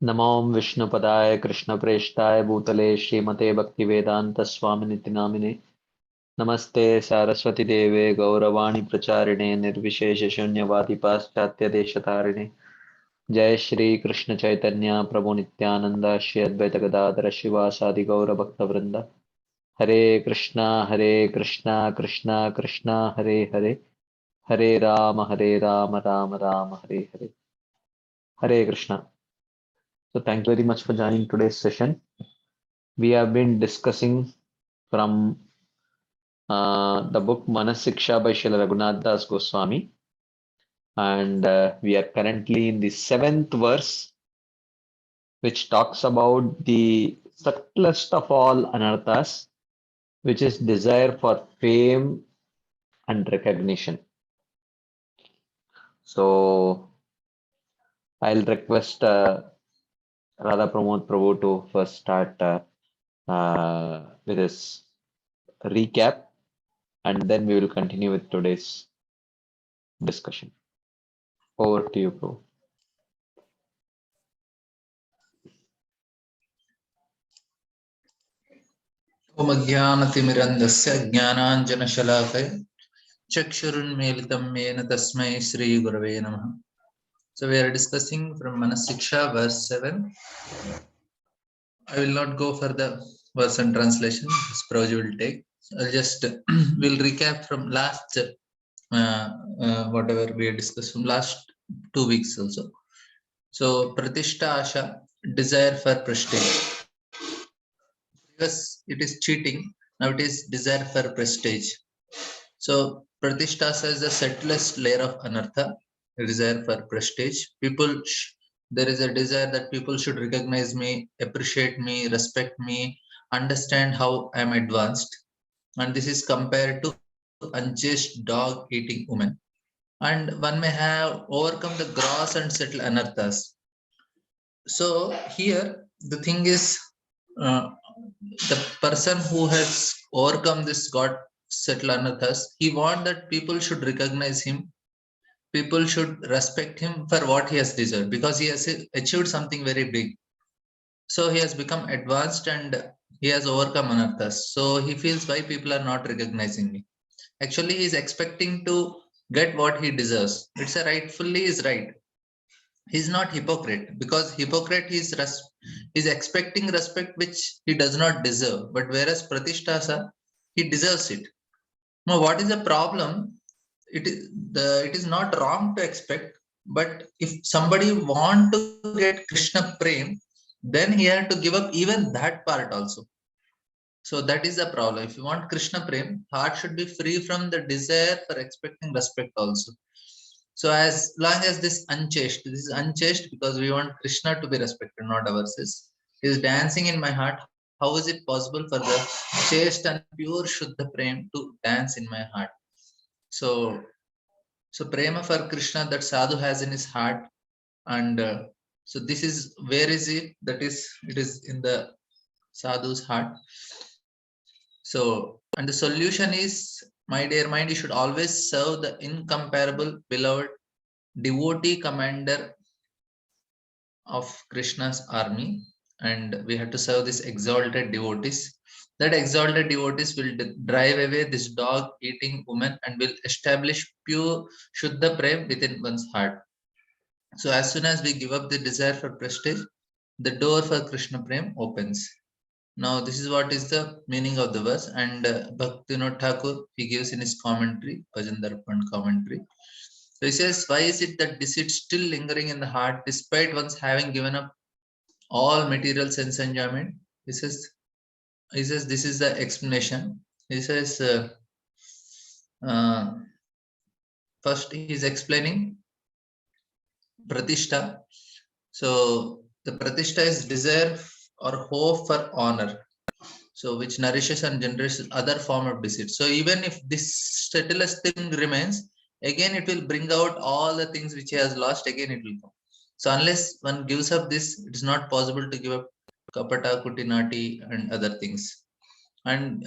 नमो विष्णुपदाय कृष्णप्रेष्ठाय भूतले श्रीमते भक्तिवेदांत स्वामिनिति नामिने नमस्ते सारस्वती देवे गौरवाणी प्रचारिणे निर्विशेष शून्यवादी पाश्चात्य देशतारिणे जय श्री कृष्ण चैतन्य प्रभु नित्यानंद श्री अद्वैत गदाधर शिवासादि गौर भक्त वृंद हरे Krishna Krishna Krishna Hare Hare Ram Ram Ram Hare Hare Hare Krishna. So thank you very much for joining today's session. We have been discussing from the book Manah Siksha by Srila Raghunath Das Goswami, and we are currently in the seventh verse, which talks about the subtlest of all anarthas, which is desire for fame and recognition. So I'll request Radha Pramod Prabhu to first start with his recap, and then we will continue with today's discussion. Over to you, Prabhu. ओमज्ञानतिमिरन्दस्य ज्ञानाञ्जनशलाकय चक्षुरुन्मीलितं येन तस्मै श्रीगुरवे नमः. So we are discussing from Manah Siksha verse 7. I will not go for the verse and translation. This Prabhuji will take. I'll just will recap from last whatever we had discussed from last 2 weeks also. So Pratishta Asha, desire for prestige. Because it is cheating, now it is desire for prestige. So Pratishta is the subtlest layer of anartha, a desire for prestige. There is a desire that people should recognize me, appreciate me, respect me, understand how I am advanced. And this is compared to unchaste dog eating woman. And one may have overcome the gross and subtle anarthas. So here the thing is, the person who has overcome this God subtle anarthas, he wants that people should recognize him, people should respect him for what he has deserved, because he has achieved something very big. So he has become advanced and he has overcome anarthas. So he feels why people are not recognizing me. Actually, he is expecting to get what he deserves. It's a rightfully is right. He's not hypocrite, because hypocrite is expecting respect which he does not deserve. But whereas Pratishtasa, he deserves it. Now, what is the problem? It is not wrong to expect, but if somebody want to get Krishna Prem, then he had to give up even that part also. So that is the problem. If you want Krishna Prem, heart should be free from the desire for expecting respect also. So as long as this is unchaste because we want Krishna to be respected, not ourselves. He is dancing in my heart. How is it possible for the chaste and pure Shuddha Prem to dance in my heart? So prema for Krishna that sadhu has in his heart, and so this is, where is it? That is, it is in the sadhu's heart. So, and the solution is, my dear mind, you should always serve the incomparable, beloved devotee commander of Krishna's army, and we have to serve these exalted devotees. That exalted devotees will drive away this dog eating woman and will establish pure Shuddha Prem within one's heart. So as soon as we give up the desire for prestige, the door for Krishna Prem opens. Now this is what is the meaning of the verse, and Bhaktivinoda Thakur, he gives in his commentary, Bhajan Darpan commentary. So he says, why is it that deceit still lingering in the heart despite one's having given up all material sense enjoyment? He says this is the explanation. He says, first he is explaining Pratishta. So the Pratishta is desire or hope for honor, so which nourishes and generates other form of deceit. So even if this subtlest thing remains, again it will bring out all the things which he has lost, again it will come. So unless one gives up this, it is not possible to give up kapata, kutinati and other things. And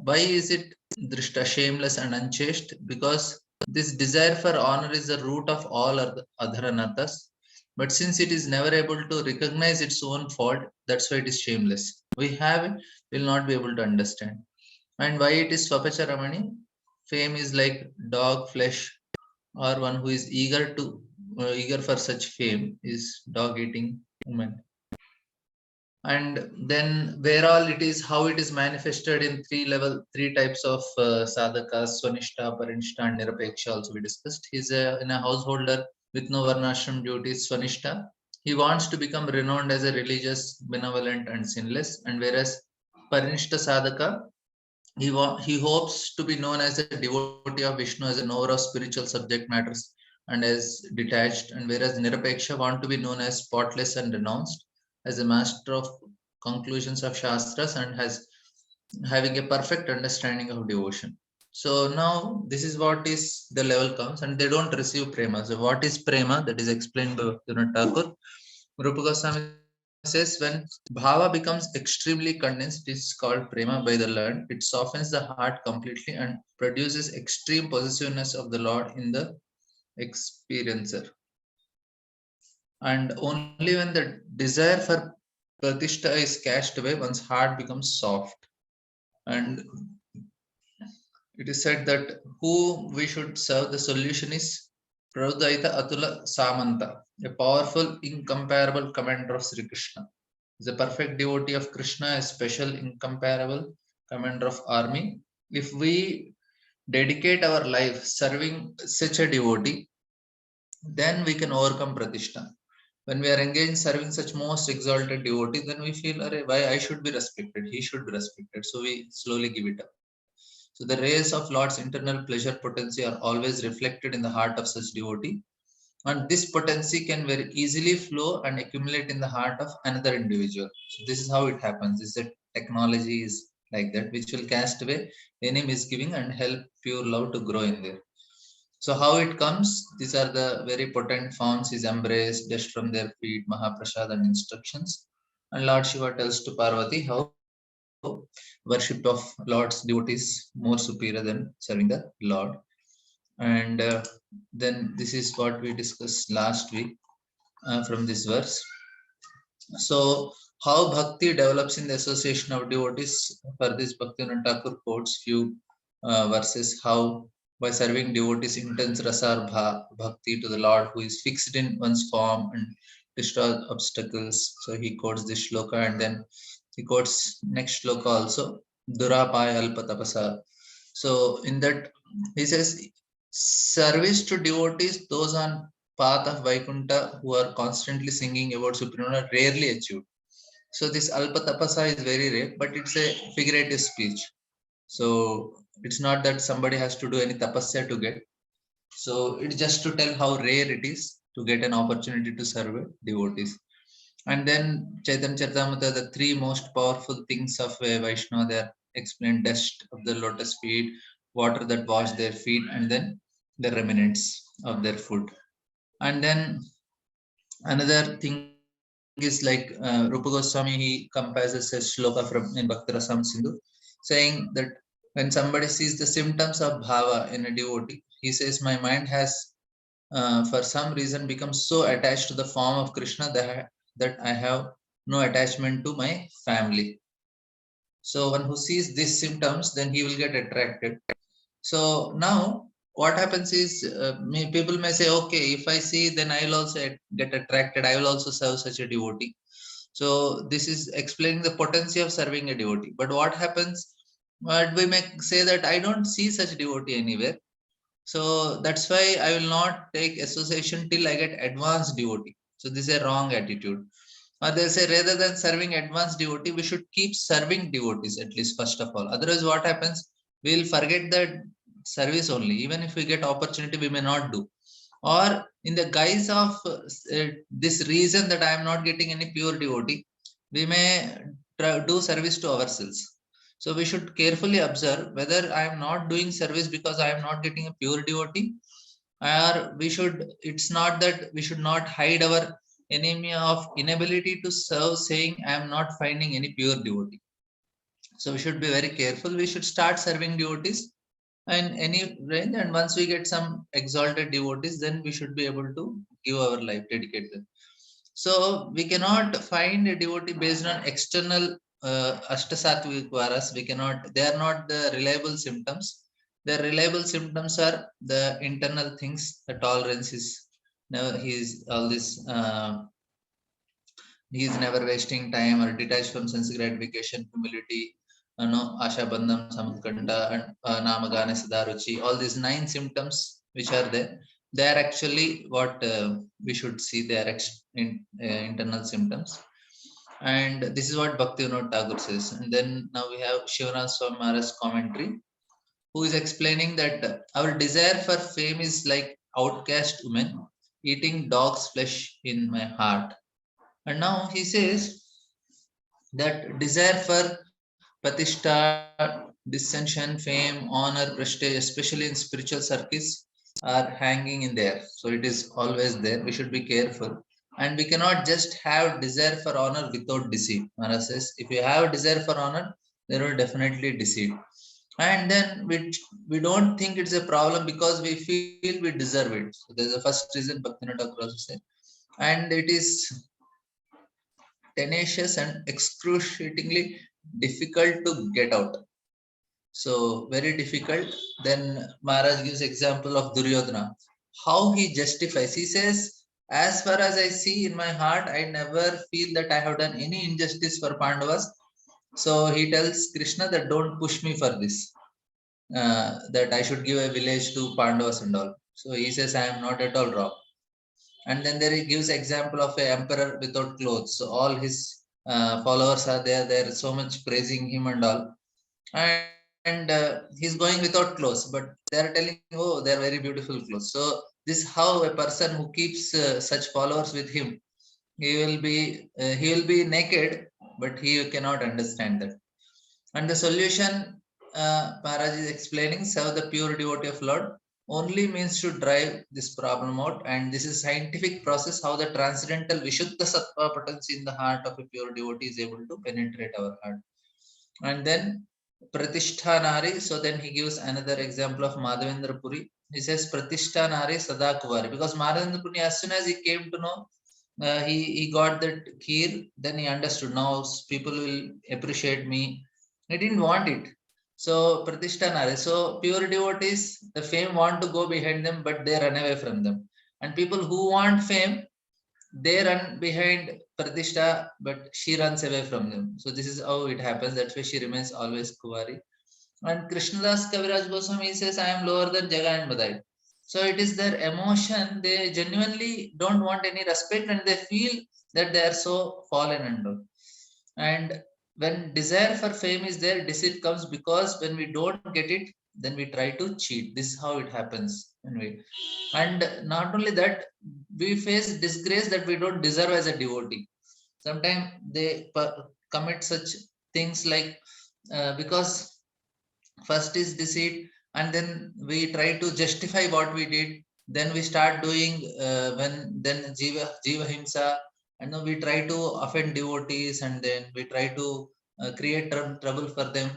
why is it drishta, shameless and unchaste? Because this desire for honor is the root of all other anarthas. But since it is never able to recognize its own fault, that's why it is shameless. We have it, will not be able to understand. And why it is Swapacharamani? Fame is like dog flesh, or one who is eager for such fame is dog eating woman. And then where all it is, how it is manifested in three types of sadhakas: Swanishta, Parinishta, and Nirapeksha. Also we discussed. He's in a householder with no varnashram duties, Swanishta. He wants to become renowned as a religious, benevolent, and sinless. And whereas Parinishta sadhaka, he hopes to be known as a devotee of Vishnu, as a knower of spiritual subject matters, and as detached. And whereas Nirapeksha want to be known as spotless and renounced, as a master of conclusions of Shastras, and has having a perfect understanding of devotion. So now this is what is the level comes, and they don't receive prema. So what is prema? That is explained by Bhaktivinoda Thakur. Rupa Goswami says when bhava becomes extremely condensed, it is called prema by the learned. It softens the heart completely and produces extreme possessiveness of the Lord in the experiencer. And only when the desire for pratishtha is cast away, one's heart becomes soft. And it is said that who we should serve, the solution is Prabhudaita Atula Samanta, a powerful, incomparable commander of Sri Krishna. Is a perfect devotee of Krishna, a special, incomparable commander of army. If we dedicate our life serving such a devotee, then we can overcome Pratishtha. When we are engaged serving such most exalted devotee, then we feel, why I should be respected, he should be respected. So we slowly give it up. So the rays of Lord's internal pleasure potency are always reflected in the heart of such devotee. And this potency can very easily flow and accumulate in the heart of another individual. So this is how it happens. Is that technology is like that, which will cast away any misgiving and help pure love to grow in there. So how it comes? These are the very potent forms is embraced just from their feet, Mahaprasad and instructions. And Lord Shiva tells to Parvati how worship of Lord's devotee is more superior than serving the Lord. And then this is what we discussed last week from this verse. So how bhakti develops in the association of devotees? For this, Bhaktivinoda Thakur quotes few verses how by serving devotees intense rasar bhakti to the Lord who is fixed in one's form and destroys obstacles. So he quotes this shloka, and then he quotes next shloka also, Durapaya Alpatapasa. So in that he says, service to devotees, those on path of Vaikuntha who are constantly singing about Supreme Lord, rarely achieved. So this Alpa Tapasa is very rare, but it's a figurative speech. So it's not that somebody has to do any tapasya to get. So it's just to tell how rare it is to get an opportunity to serve devotees. And then Chaitanya Charitamrita, the three most powerful things of a Vaishnava, they are explained: dust of the lotus feet, water that wash their feet, and then the remnants of their food. And then another thing is like Rupa Goswami, he compares a shloka from in Bhaktirasam Sindhu, saying that when somebody sees the symptoms of bhava in a devotee, he says, my mind has for some reason become so attached to the form of Krishna that I have no attachment to my family. So one who sees these symptoms, then he will get attracted. So now what happens is people may say, okay, if I see, then I will also get attracted. I will also serve such a devotee. So this is explaining the potency of serving a devotee. But what happens? But we may say that I don't see such devotee anywhere. So that's why I will not take association till I get advanced devotee. So this is a wrong attitude. Or they say rather than serving advanced devotee, we should keep serving devotees at least first of all. Otherwise, what happens? We'll forget that service only. Even if we get opportunity, we may not do. Or in the guise of this reason that I am not getting any pure devotee, we may do service to ourselves. So we should carefully observe whether I am not doing service because I am not getting a pure devotee, or it's not that we should not hide our enemy of inability to serve, saying I am not finding any pure devotee. So we should be very careful. We should start serving devotees in any range, and once we get some exalted devotees, then we should be able to give our life, dedicate them. So we cannot find a devotee based on external Ashtasattvik varas. We cannot, they are not the reliable symptoms. The reliable symptoms are the internal things, the tolerance is never, he's all this, he is never wasting time or detached from sense gratification, humility, Asha Bandham, Samatkanta, and Namagane Siddharuchi. All these 9 symptoms which are there, they are actually what we should see. They are internal symptoms. And this is what Bhaktivinoda Tagore says. And then now we have Shivanath Swami Maharaj's commentary, who is explaining that our desire for fame is like outcast women eating dog's flesh in my heart. And now he says that desire for pratishtha, dissension, fame, honor, prestige, especially in spiritual circles, are hanging in there. So it is always there. We should be careful. And we cannot just have desire for honor without deceit. Maharaj says, if you have desire for honor, there will definitely deceit. And then we don't think it's a problem because we feel we deserve it. So there's a first reason Bhaktivinoda Thakur also said. And it is tenacious and excruciatingly difficult to get out. So very difficult. Then Maharaj gives example of Duryodhana. How he justifies. He says, as far as I see in my heart, I never feel that I have done any injustice for Pandavas. So he tells Krishna that don't push me for this. That I should give a village to Pandavas and all. So he says, I am not at all wrong. And then there he gives example of a emperor without clothes. So all his followers are there. They're so much praising him and all. And he's going without clothes, but they're telling, oh, they're very beautiful clothes. So this is how a person who keeps such followers with him, he will be naked, but he cannot understand that. And the solution, Maharaj is explaining, serve the pure devotee of Lord only means to drive this problem out. And this is scientific process how the transcendental Vishuddha Sattva potency in the heart of a pure devotee is able to penetrate our heart. And then Pratishtha Nari. So then he gives another example of Madhavendra Puri. He says Pratishtha Nari Sada Kuvari. Because Madhavendra Puri, as soon as he came to know, he got that kheer, then he understood, now people will appreciate me. He didn't want it. So Pratishtha Nari. So pure devotees, the fame want to go behind them, but they run away from them. And people who want fame, they run behind Pratishtha, but she runs away from them. So this is how it happens. That's why she remains always Kuvari. And Krishnadas Kaviraj Goswami says, I am lower than Jaga and Badai. So it is their emotion. They genuinely don't want any respect and they feel that they are so fallen and all. And when desire for fame is there, deceit comes because when we don't get it, then we try to cheat. This is how it happens. And not only that, we face disgrace that we don't deserve as a devotee. Sometimes they commit such things like because first is deceit, and then we try to justify what we did. Then we start doing then jiva himsa, and then we try to offend devotees, and then we try to create trouble for them,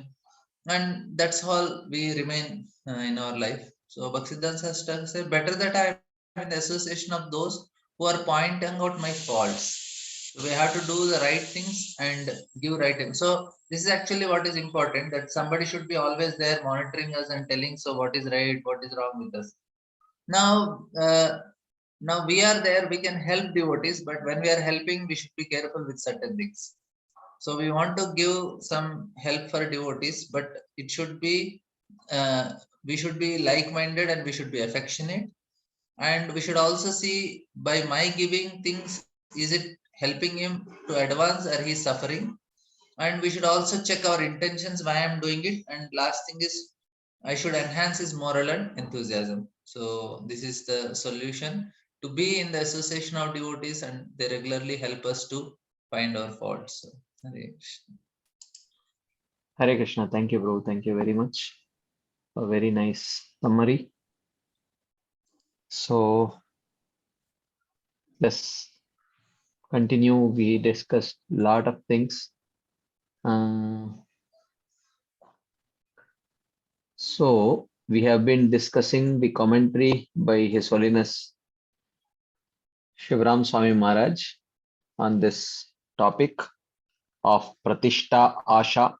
and that's all we remain in our life. So Bhaktisiddhanta Saraswati said, better that I am in the association of those who are pointing out my faults. So we have to do the right things and give right things. So this is actually what is important, that somebody should be always there monitoring us and telling, so what is right, what is wrong with us. Now, now we are there, we can help devotees, but when we are helping, we should be careful with certain things. So we want to give some help for devotees, but it should be, we should be like-minded and we should be affectionate. And we should also see, by my giving things, is it helping him to advance or he is suffering? And we should also check our intentions, why I'm doing it. And last thing is, I should enhance his moral and enthusiasm. So this is the solution, to be in the association of devotees, and they regularly help us to find our faults. So, Hare Krishna. Hare Krishna. Thank you, bro. Thank you very much. A very nice summary. So let's continue. We discussed a lot of things. So we have been discussing the commentary by His Holiness Shivram Swami Maharaj on this topic of Pratishta Asha.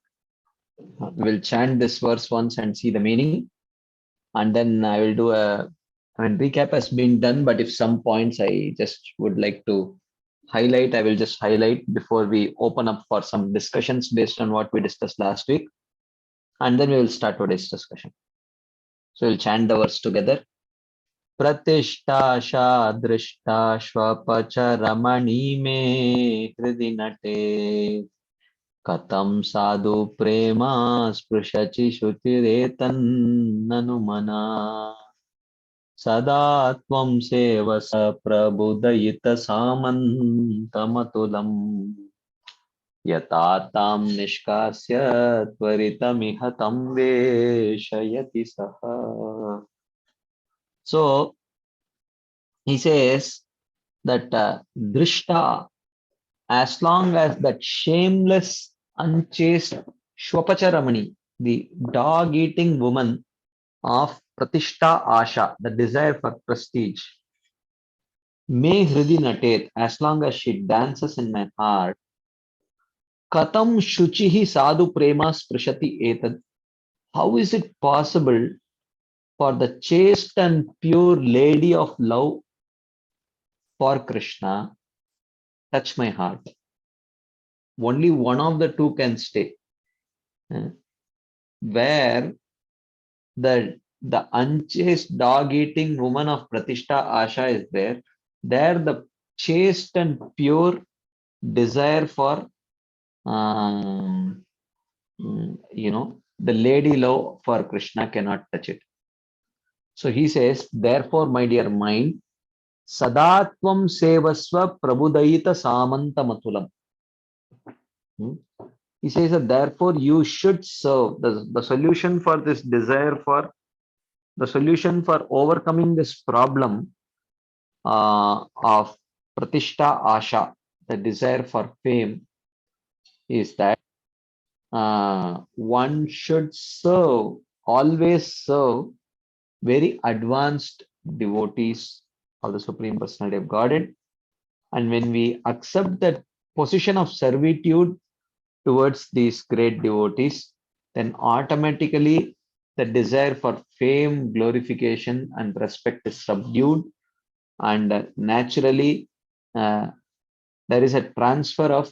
We'll chant this verse once and see the meaning, and then I will do recap has been done, but if some points I just would like to highlight, I will just highlight before we open up for some discussions based on what we discussed last week, and then we will start today's discussion. So we'll chant the verse together. प्रतिष्ठाशा दृष्टा श्वपचरमणि मे हृदि नटे कथं साधु प्रेमा स्पृशचि शुचिरेतन्ननु मना सदा त्वं save us प्रबुदयितसामन्तमतुलम् यथा तां निष्कास्य त्वरितमिह तं वेशयति सः. So he says that drishta, as long as that shameless, unchaste Shwapacharamani, the dog-eating woman of Pratishta Asha, the desire for prestige, may hridi natet, as long as she dances in my heart, katam shuchihi sadhu prema sprishati etad. How is it possible for the chaste and pure lady of love for Krishna touch my heart? Only one of the two can stay. Where the unchaste dog-eating woman of Pratishta Asha is there, there the chaste and pure desire for the lady love for Krishna cannot touch it. So he says, therefore, my dear mind, Sadatvam Sevaswa Prabudayita Samanta Matulam. He says that therefore you should serve. The solution for this desire for the solution for overcoming this problem of Pratishta Asha, the desire for fame, is that one should serve, always serve very advanced devotees of the Supreme Personality of Godhead. And when we accept that position of servitude towards these great devotees, then automatically the desire for fame, glorification, and respect is subdued, and naturally there is a transfer of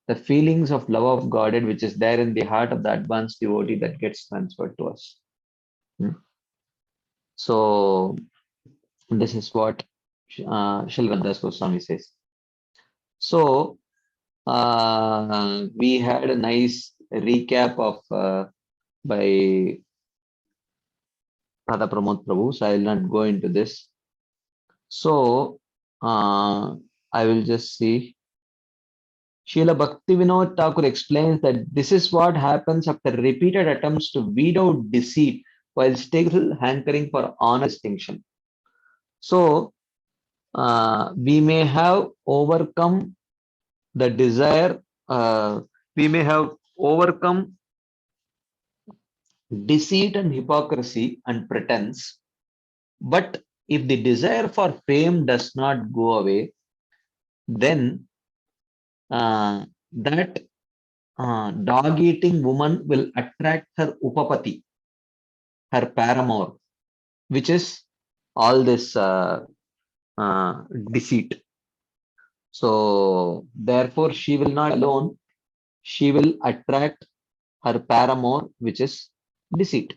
the feelings of love of Godhead, which is there in the heart of the advanced devotee, that gets transferred to us. So this is what Shilvandas Goswami says. So we had a nice recap of by Radha Pramod Prabhu, so I will not go into this. So I will just see. Srila Bhaktivinoda Thakur explains that this is what happens after repeated attempts to weed out deceit while still hankering for honor distinction. So we may have overcome the desire, we may have overcome deceit and hypocrisy and pretense, but if the desire for fame does not go away, then that dog-eating woman will attract her upapati, her paramour, which is all this deceit. So therefore, she will not alone, she will attract her paramour, which is deceit.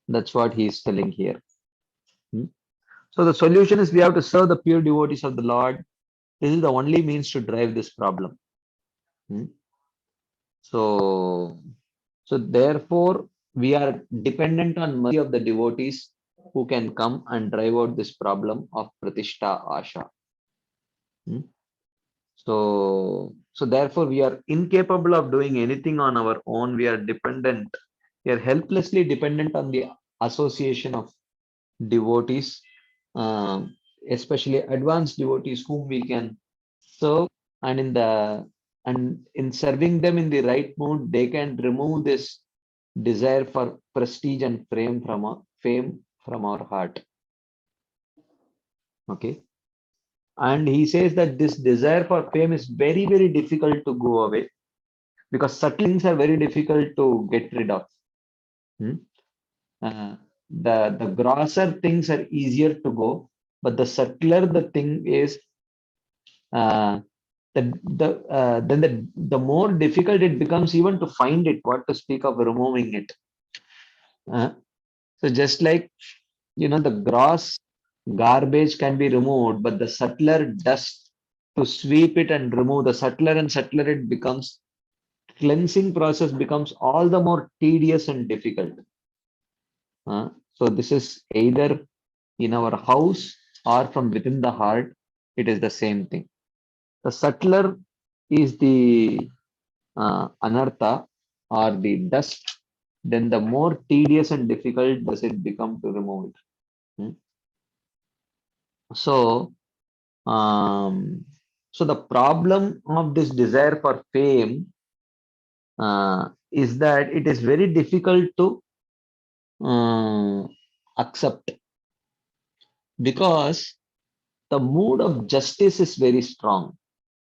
That's what he is telling here. So the solution is we have to serve the pure devotees of the Lord. This is the only means to drive this problem. So therefore, we are dependent on mercy of the devotees who can come and drive out this problem of Pratishta Asha. So therefore, we are incapable of doing anything on our own. We are dependent. We are helplessly dependent on the association of devotees, especially advanced devotees whom we can serve, and in serving them in the right mood, they can remove this desire for prestige and fame from our heart. Okay. And he says that this desire for fame is very, very difficult to go away because subtle things are very difficult to get rid of. Hmm? Uh, the grosser things are easier to go, but the subtler the thing is, uh, then the more difficult it becomes even to find it. What to speak of removing it? Uh, so just like the gross garbage can be removed, but the subtler dust to sweep it and remove, the subtler and subtler it becomes, cleansing process becomes all the more tedious and difficult. So this is either in our house or from within the heart, it is the same thing. The subtler is the anartha or the dust, then the more tedious and difficult does it become to remove it. Hmm. So, um, so the problem of this desire for fame is that it is very difficult to accept because the mood of justice is very strong.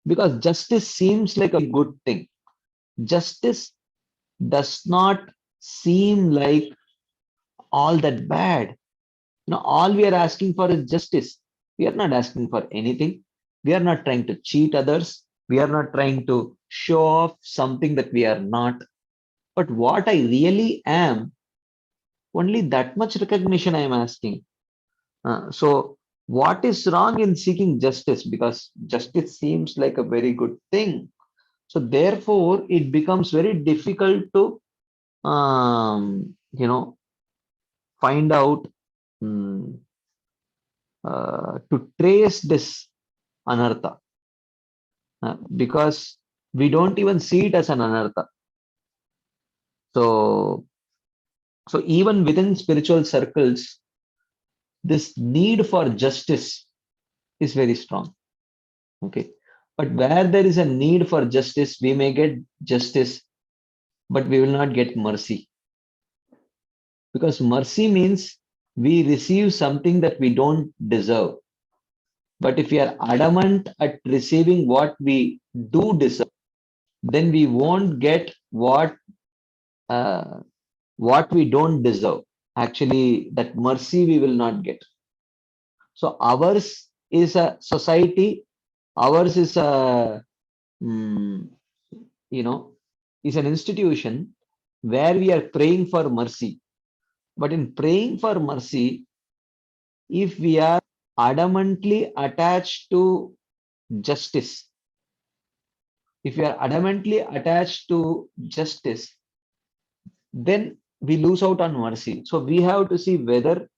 Because justice seems like a good thing. Justice does not seem like all that bad. All we are asking for is justice. We are not asking for anything. We are not trying to cheat others. We are not trying to show off something that we are not. But what I really am, only that much recognition I am asking. So, what is wrong in seeking justice? Because justice seems like a very good thing. So, therefore, it becomes very difficult to, find out, mm, to trace this anartha because we don't even see it as an anartha. So, so even within spiritual circles, this need for justice is very strong. Okay. But where there is a need for justice, we may get justice, but we will not get mercy. Because mercy means we receive something that we don't deserve. But if we are adamant at receiving what we do deserve, then we won't get uh, what we don't deserve. Actually, that mercy we will not get. So ours is a society, ours is a mm, you know is an institution where we are praying for mercy. But in praying for mercy, if we are adamantly attached to justice, if we are adamantly attached to justice, then we lose out on mercy. So we have to see whether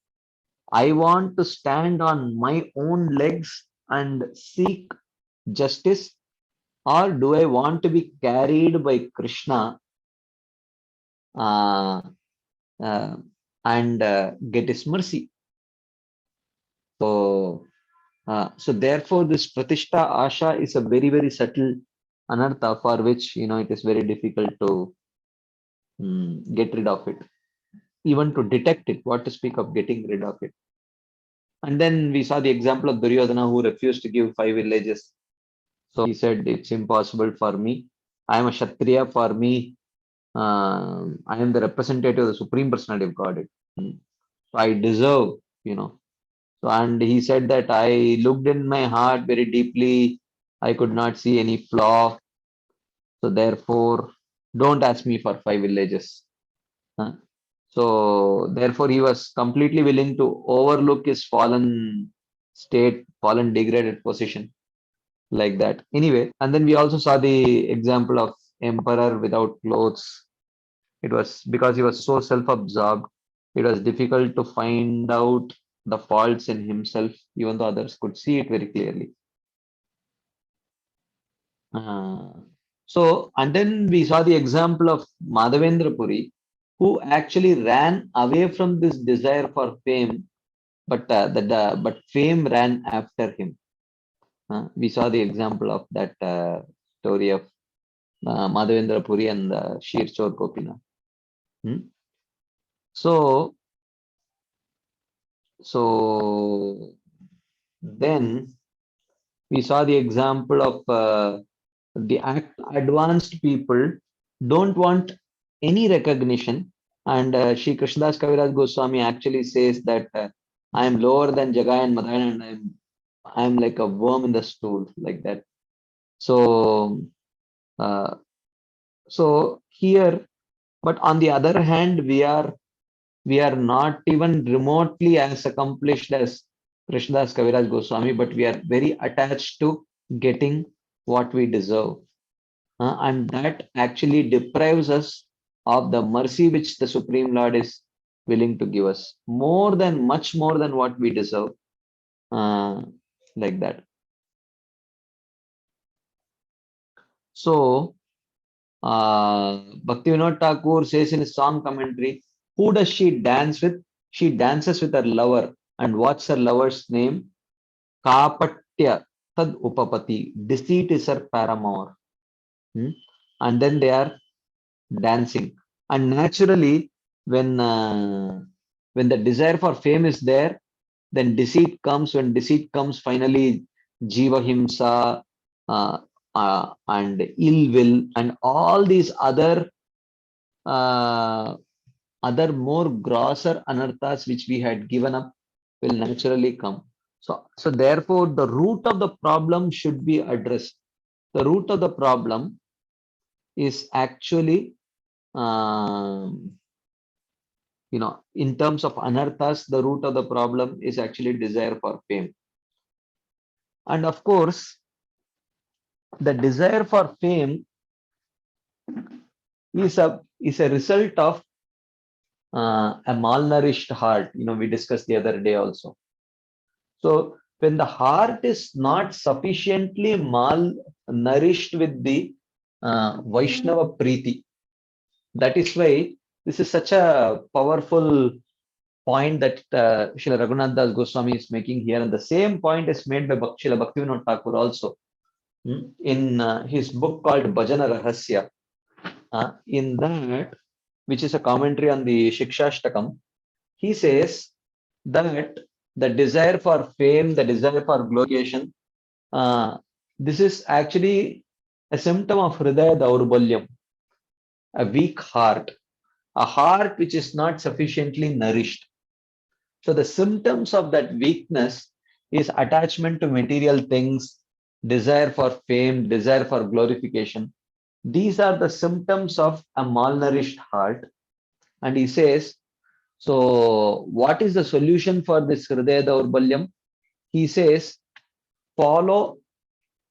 I want to stand on my own legs and seek justice, or do I want to be carried by Krishna uh, uh, and get his mercy? So, so therefore, this Pratishta Asha is a very, very subtle anartha for which it is very difficult to get rid of it, even to detect it. What to speak of getting rid of it? And then we saw the example of Duryodhana who refused to give 5 villages. So he said, "It's impossible for me. I am a Kshatriya. For me, I am the representative of the Supreme Personality of Godhead. So I deserve, you know." So, and he said that I looked in my heart very deeply. I could not see any flaw. So therefore, don't ask me for 5 villages. Huh? So therefore, he was completely willing to overlook his fallen state, fallen degraded position like that. Anyway, and then we also saw the example of emperor without clothes. It was because he was so self-absorbed. It was difficult to find out the faults in himself, even though others could see it very clearly. Uh, so, and then we saw the example of Madhavendra Puri, who actually ran away from this desire for fame, but fame ran after him. We saw the example of that story of Madhavendra Puri and Shir Chor Gopinath. Hmm? So, so then We saw the example of the advanced people don't want any recognition. And Sri Krishnadas Kaviraj Goswami actually says that I am lower than Jagai and Madhai, and I'm like a worm in the stool, like that. So uh, so here, but on the other hand, we are not even remotely as accomplished as Krishnadas Kaviraj Goswami, but we are very attached to getting what we deserve. And that actually deprives us of the mercy which the Supreme Lord is willing to give us, much more than what we deserve, uh, like that. So, Bhaktivinoda Thakur says in his song commentary, who does she dance with? She dances with her lover. And what's her lover's name? Kapatya Tad Upapati. Deceit is her paramour. Hmm? And then they are dancing. And naturally, when the desire for fame is there, then deceit comes. When deceit comes, finally, jiva himsa, and ill will, and all these uh, other more grosser anarthas which we had given up will naturally come. So therefore, the root of the problem should be addressed. The root of the problem is actually, um, in terms of anarthas, the root of the problem is actually desire for fame. And of course, the desire for fame is a result of a malnourished heart. We discussed the other day also. So when the heart is not sufficiently malnourished with the Vaishnava Preeti, that is why this is such a powerful point that Srila Raghunath Das Goswami is making here, and the same point is made by Srila Bhaktivinoda Thakur also, in his book called Bhajana Rahasya. In that, which is a commentary on the Shikshashtakam, he says that the desire for fame, the desire for glorification, this is actually a symptom of Hridaya Daurbalyam, a weak heart, a heart which is not sufficiently nourished. So the symptoms of that weakness is attachment to material things, desire for fame, desire for glorification. These are the symptoms of a malnourished heart. And he says, so what is the solution for this Hridaya Daurbalyam? He says, follow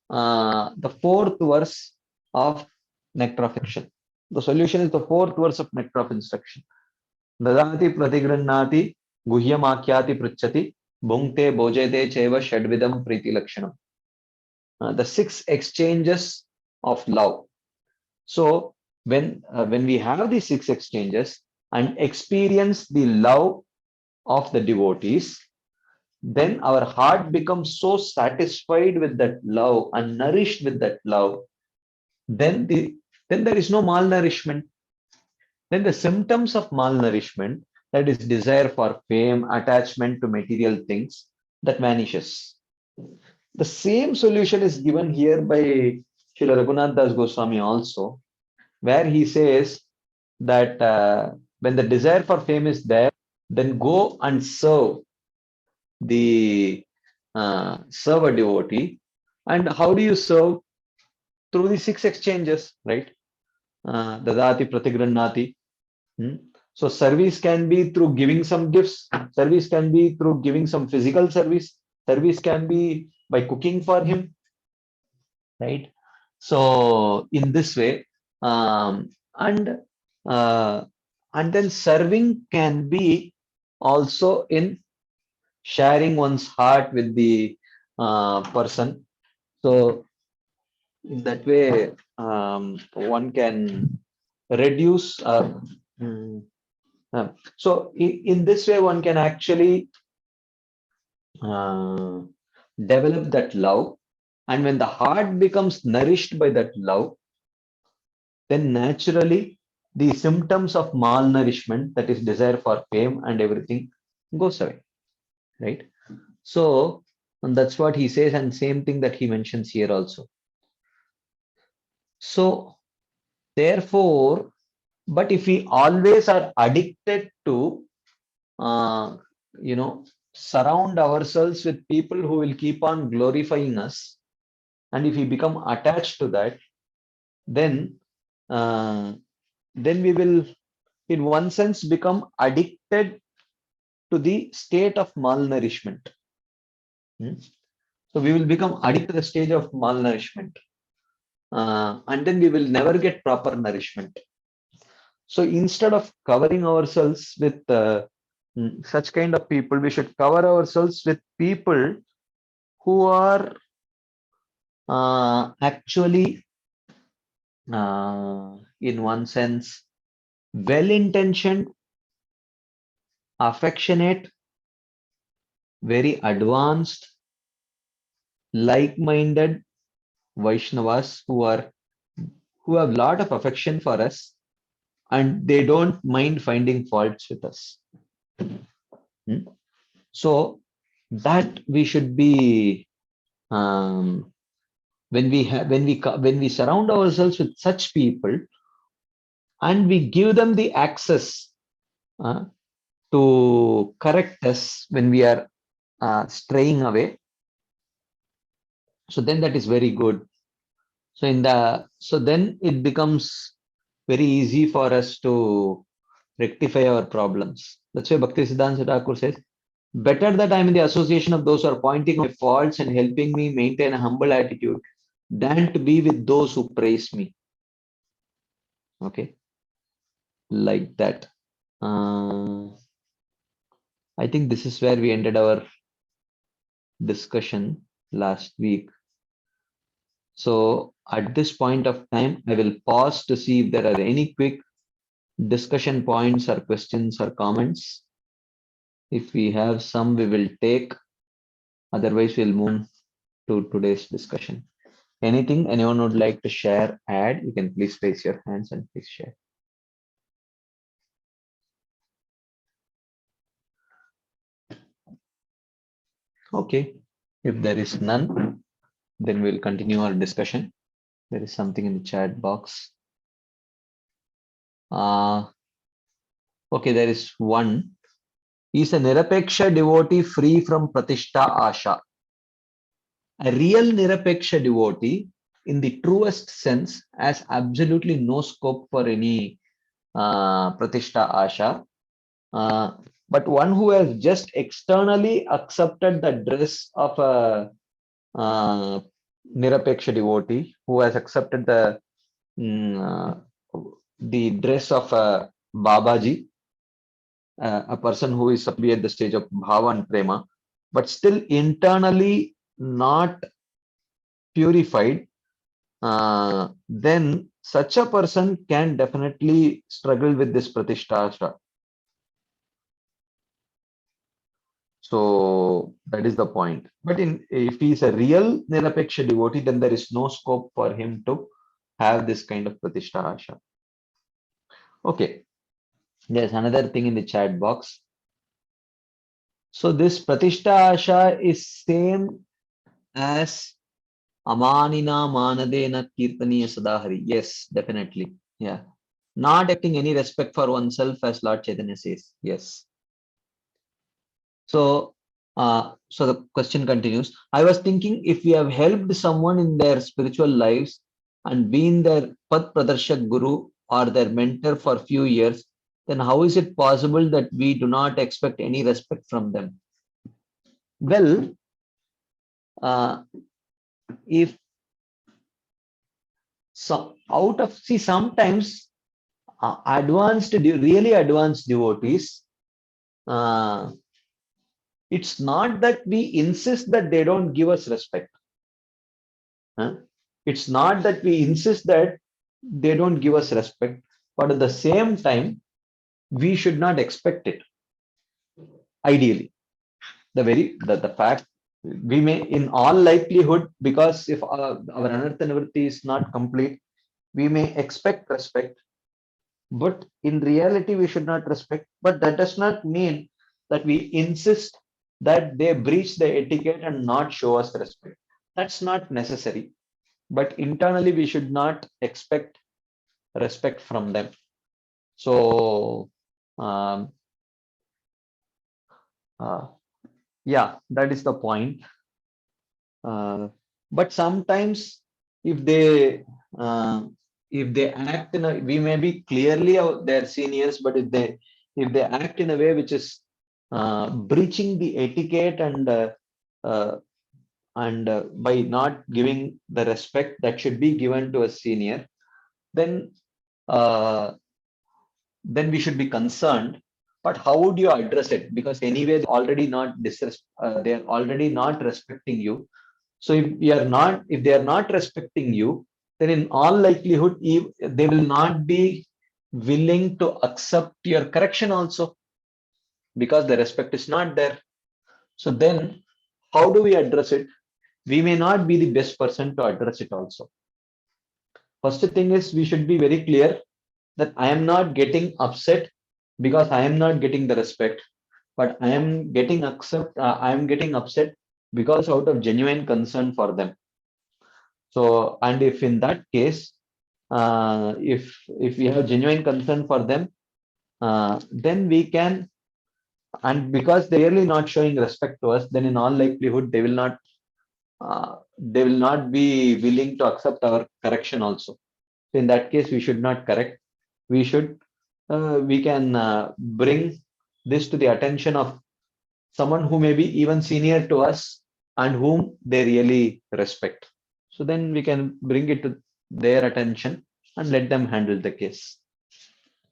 the fourth verse of Nectar of Instruction. The solution is the fourth verse of Nectar of Instruction. Dadati pratigranati guhyamakyati pruchati bhunkte bojete cheva shadvidam priti lakshanam. The six exchanges of love. So when we have these six exchanges and experience the love of the devotees, then our heart becomes so satisfied with that love and nourished with that love. Then there is no malnourishment. Then the symptoms of malnourishment, that is desire for fame, attachment to material things, that vanishes. The same solution is given here by Srila Raghunath Das Goswami also, where he says that when the desire for fame is there, then go and serve a devotee. And how do you serve? Through the six exchanges, right? Dadati pratigranati. So service can be through giving some gifts. Service can be through giving some physical service. Service can be by cooking for him, right? So in this way, and uh, and then serving can be also in sharing one's heart with the person. So in that way, one can reduce. Mm, so in this way, one can actually uh, develop that love, and when the heart becomes nourished by that love, then naturally the symptoms of malnourishment, that is desire for fame and everything, goes away, right? So And that's what he says, and same thing that he mentions here also. So therefore, but if we always are addicted to, uh, surround ourselves with people who will keep on glorifying us, and if we become attached to that, then uh, then we will, in one sense, become addicted to the state of malnourishment. Hmm? So we will become addicted to the stage of malnourishment, and then we will never get proper nourishment. So instead of covering ourselves with such kind of people, we should cover ourselves with people who are actually, in one sense, well-intentioned, affectionate, very advanced, like-minded Vaishnavas who have a lot of affection for us, and they don't mind finding faults with us. Hmm? So that we should be, um, when we surround ourselves with such people, and we give them the access uh, to correct us when we are straying away. So then that is very good. So then it becomes very easy for us to rectify our problems. That's why Bhaktisiddhanta Thakur says, better that I'm in the association of those who are pointing out my faults and helping me maintain a humble attitude than to be with those who praise me. Okay, like that. I think this is where we ended our discussion last week. So at this point of time, I will pause to see if there are any quick discussion points or questions or comments. If we have some, we will take. Otherwise, we'll move on to today's discussion. Anything anyone would like to share, add, you can please raise your hands and please share. Okay, if there is none, then we'll continue our discussion. There is something in the chat box. Okay, there is one. Is a Nirapeksha devotee free from Pratishta Asha? A real Nirapeksha devotee, in the truest sense, has absolutely no scope for any Pratishta Asha. But one who has just externally accepted the dress of a Nirapeksha devotee, who has accepted the dress of a Babaji, a person who is supposed to be at the stage of Bhava and Prema, but still internally not purified, then such a person can definitely struggle with this Pratishta. So that is the point. But if he is a real Nirapeksha devotee, then there is no scope for him to have this kind of Pratishta Asha. Okay, there's another thing in the chat box. So this Pratishta Asha is same as Amanina Manadena Kirtaniya Sadahari. Yes, definitely. Yeah. Not acting any respect for oneself, as Lord Chaitanya says. Yes. So, so the question continues. I was thinking, if we have helped someone in their spiritual lives and been their Pad Pradarshak Guru or their mentor for a few years, then how is it possible that we do not expect any respect from them? Well, if so, sometimes really advanced devotees, uh, it's not that we insist that they don't give us respect. Huh? It's not that we insist that they don't give us respect, but at the same time, we should not expect it. Ideally, the fact, we may, in all likelihood, because if our anartha nivritti is not complete, we may expect respect, but in reality, we should not respect. But that does not mean that we insist that they breach the etiquette and not show us respect. That's not necessary. But internally, we should not expect respect from them. So, um, yeah, that is the point. But sometimes, if they uh, act in a, we may be clearly their seniors, but if they act in a way which is breaching the etiquette uh, by not giving the respect that should be given to a senior, then uh, we should be concerned. But how would you address it? Because anyway, they are already not respecting you. So if they are not respecting you, then in all likelihood, they will not be willing to accept your correction also, because the respect is not there. So then, how do we address it? We may not be the best person to address it also. First thing is, we should be very clear that I am not getting upset because I am not getting the respect, but I am getting upset because out of genuine concern for them. So, and if in that case, if we have genuine concern for them, then we can, and because they're really not showing respect to us, then in all likelihood they will not be willing to accept our correction also. So in that case, we should not correct. We can bring this to the attention of someone who may be even senior to us and whom they really respect. So then we can bring it to their attention and let them handle the case.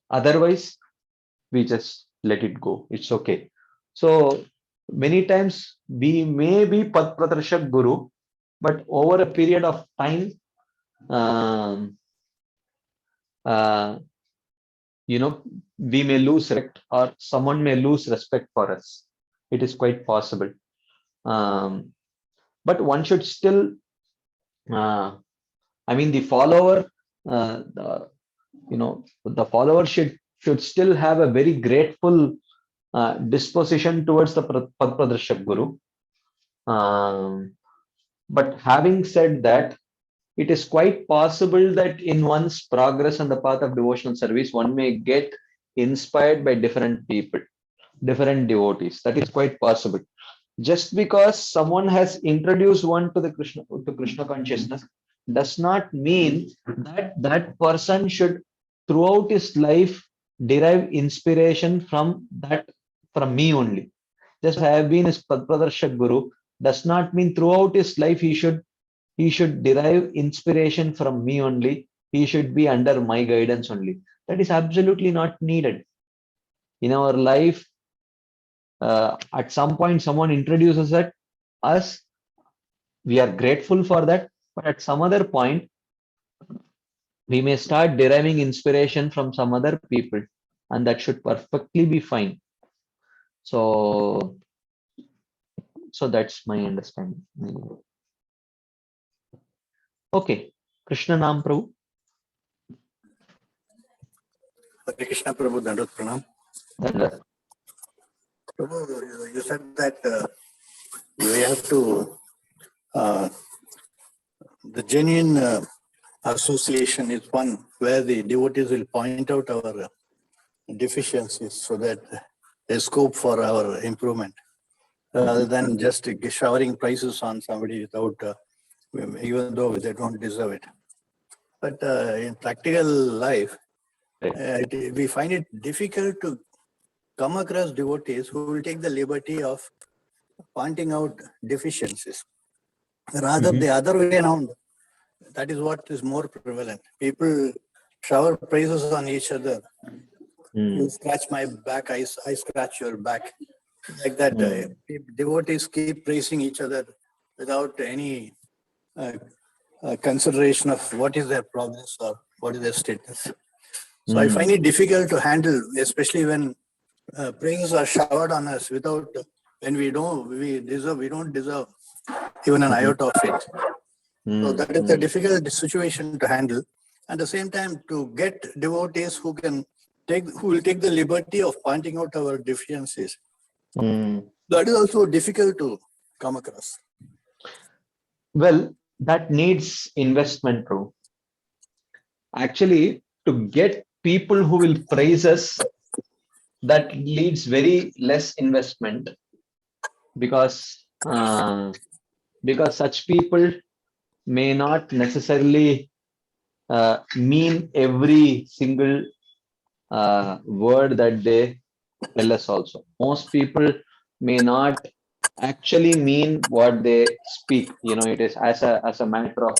Otherwise, we just let it go. It's okay. So many times we may be Pad Pradarshak Guru, but over a period of time, um, uh, we may lose respect, or someone may lose respect for us. It is quite possible. But one should still, the follower, the follower should still have a very grateful disposition towards the Padpradarshak Guru. But having said that, it is quite possible that in one's progress on the path of devotional service, one may get inspired by different people, different devotees. That is quite possible. Just because someone has introduced one to Krishna consciousness does not mean that that person should throughout his life derive inspiration from me only. Just I have been his Pradarshak Guru does not mean throughout his life he should derive inspiration from me only. He should be under my guidance only. That is absolutely not needed. In our life, at some point, someone introduces us. We are grateful for that. But at some other point, we may start deriving inspiration from some other people, and that should perfectly be fine. So that's my understanding. Okay, Krishna Nam Prabhu. Hare Krishna Prabhu, Dandavat Pranam. Dandavat. Prabhu, you said that we have to, the genuine association is one where the devotees will point out our deficiencies so that there's scope for our improvement, rather than just showering praises on somebody without, even though they don't deserve it. But in practical life, we find it difficult to come across devotees who will take the liberty of pointing out deficiencies. Rather, the other way around, that is what is more prevalent. People shower praises on each other. You scratch my back, I scratch your back. Like that, devotees keep praising each other without any consideration of what is their progress or what is their status. So I find it difficult to handle, especially when praises are showered on us without, when we don't deserve even an iota of it. So that is a difficult situation to handle. At the same time, to get devotees who will take the liberty of pointing out our deficiencies That is also difficult to come across. Well, that needs investment, bro. Actually, to get people who will praise us, that leads very less investment, because such people may not necessarily mean every single word that they tell us also. Most people may not actually mean what they speak. It is as a matter of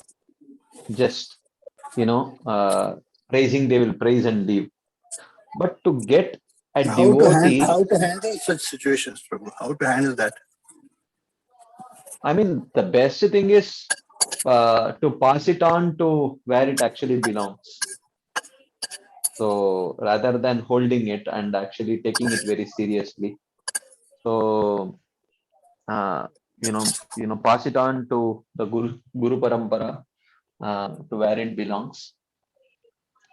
just, praising, they will praise and leave. But to get a devotee, How to handle such situations, Prabhu? How to handle that? I mean, the best thing is to pass it on to where it actually belongs. So rather than holding it and actually taking it very seriously. So pass it on to the Guru Parampara, to where it belongs.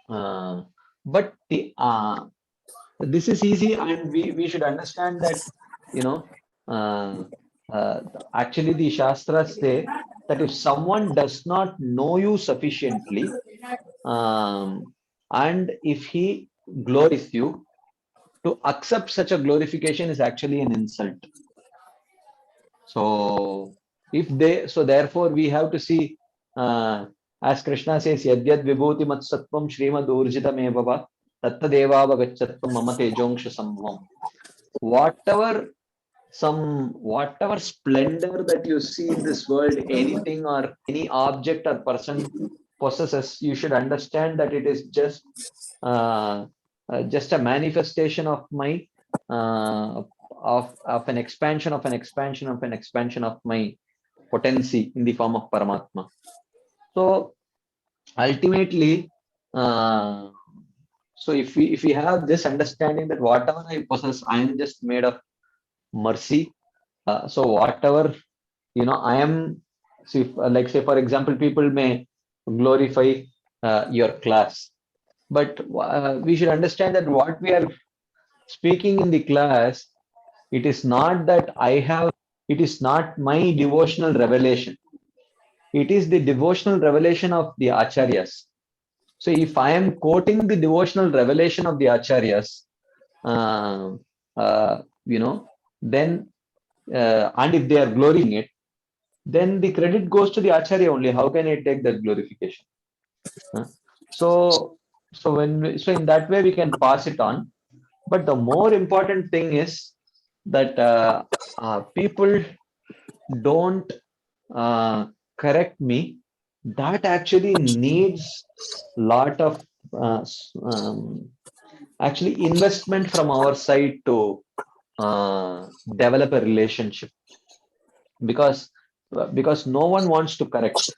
But this is easy, and we should understand that, you know, uh, uh, actually the Shastras say that if someone does not know you sufficiently, and if he glorifies you, to accept such a glorification is actually an insult. So therefore we have to see, as Krishna says, Yadyad Vibhuti Matsatvam Srimad Urjitam Evava Tattadevavagachatvam Mama Tejongsha Sambhavam. Whatever splendor that you see in this world, anything or any object or person possesses, you should understand that it is just a manifestation of my of an expansion of an expansion of an expansion of my potency in the form of Paramatma. So ultimately, uh, so if we have this understanding that whatever I possess, I am just made of mercy. So whatever, I am, see, like say for example, people may glorify your class, but we should understand that what we are speaking in the class, it is not that it is not my devotional revelation. It is the devotional revelation of the acharyas. So if I am quoting the devotional revelation of the acharyas, uh, you know, then and if they are glorifying it, then the credit goes to the acharya only. How can I take that glorification? Huh? So, so in that way we can pass it on. But the more important thing is that people don't correct me. That actually needs lot of uh, um, actually investment from our side to develop a relationship, because no one wants to correct,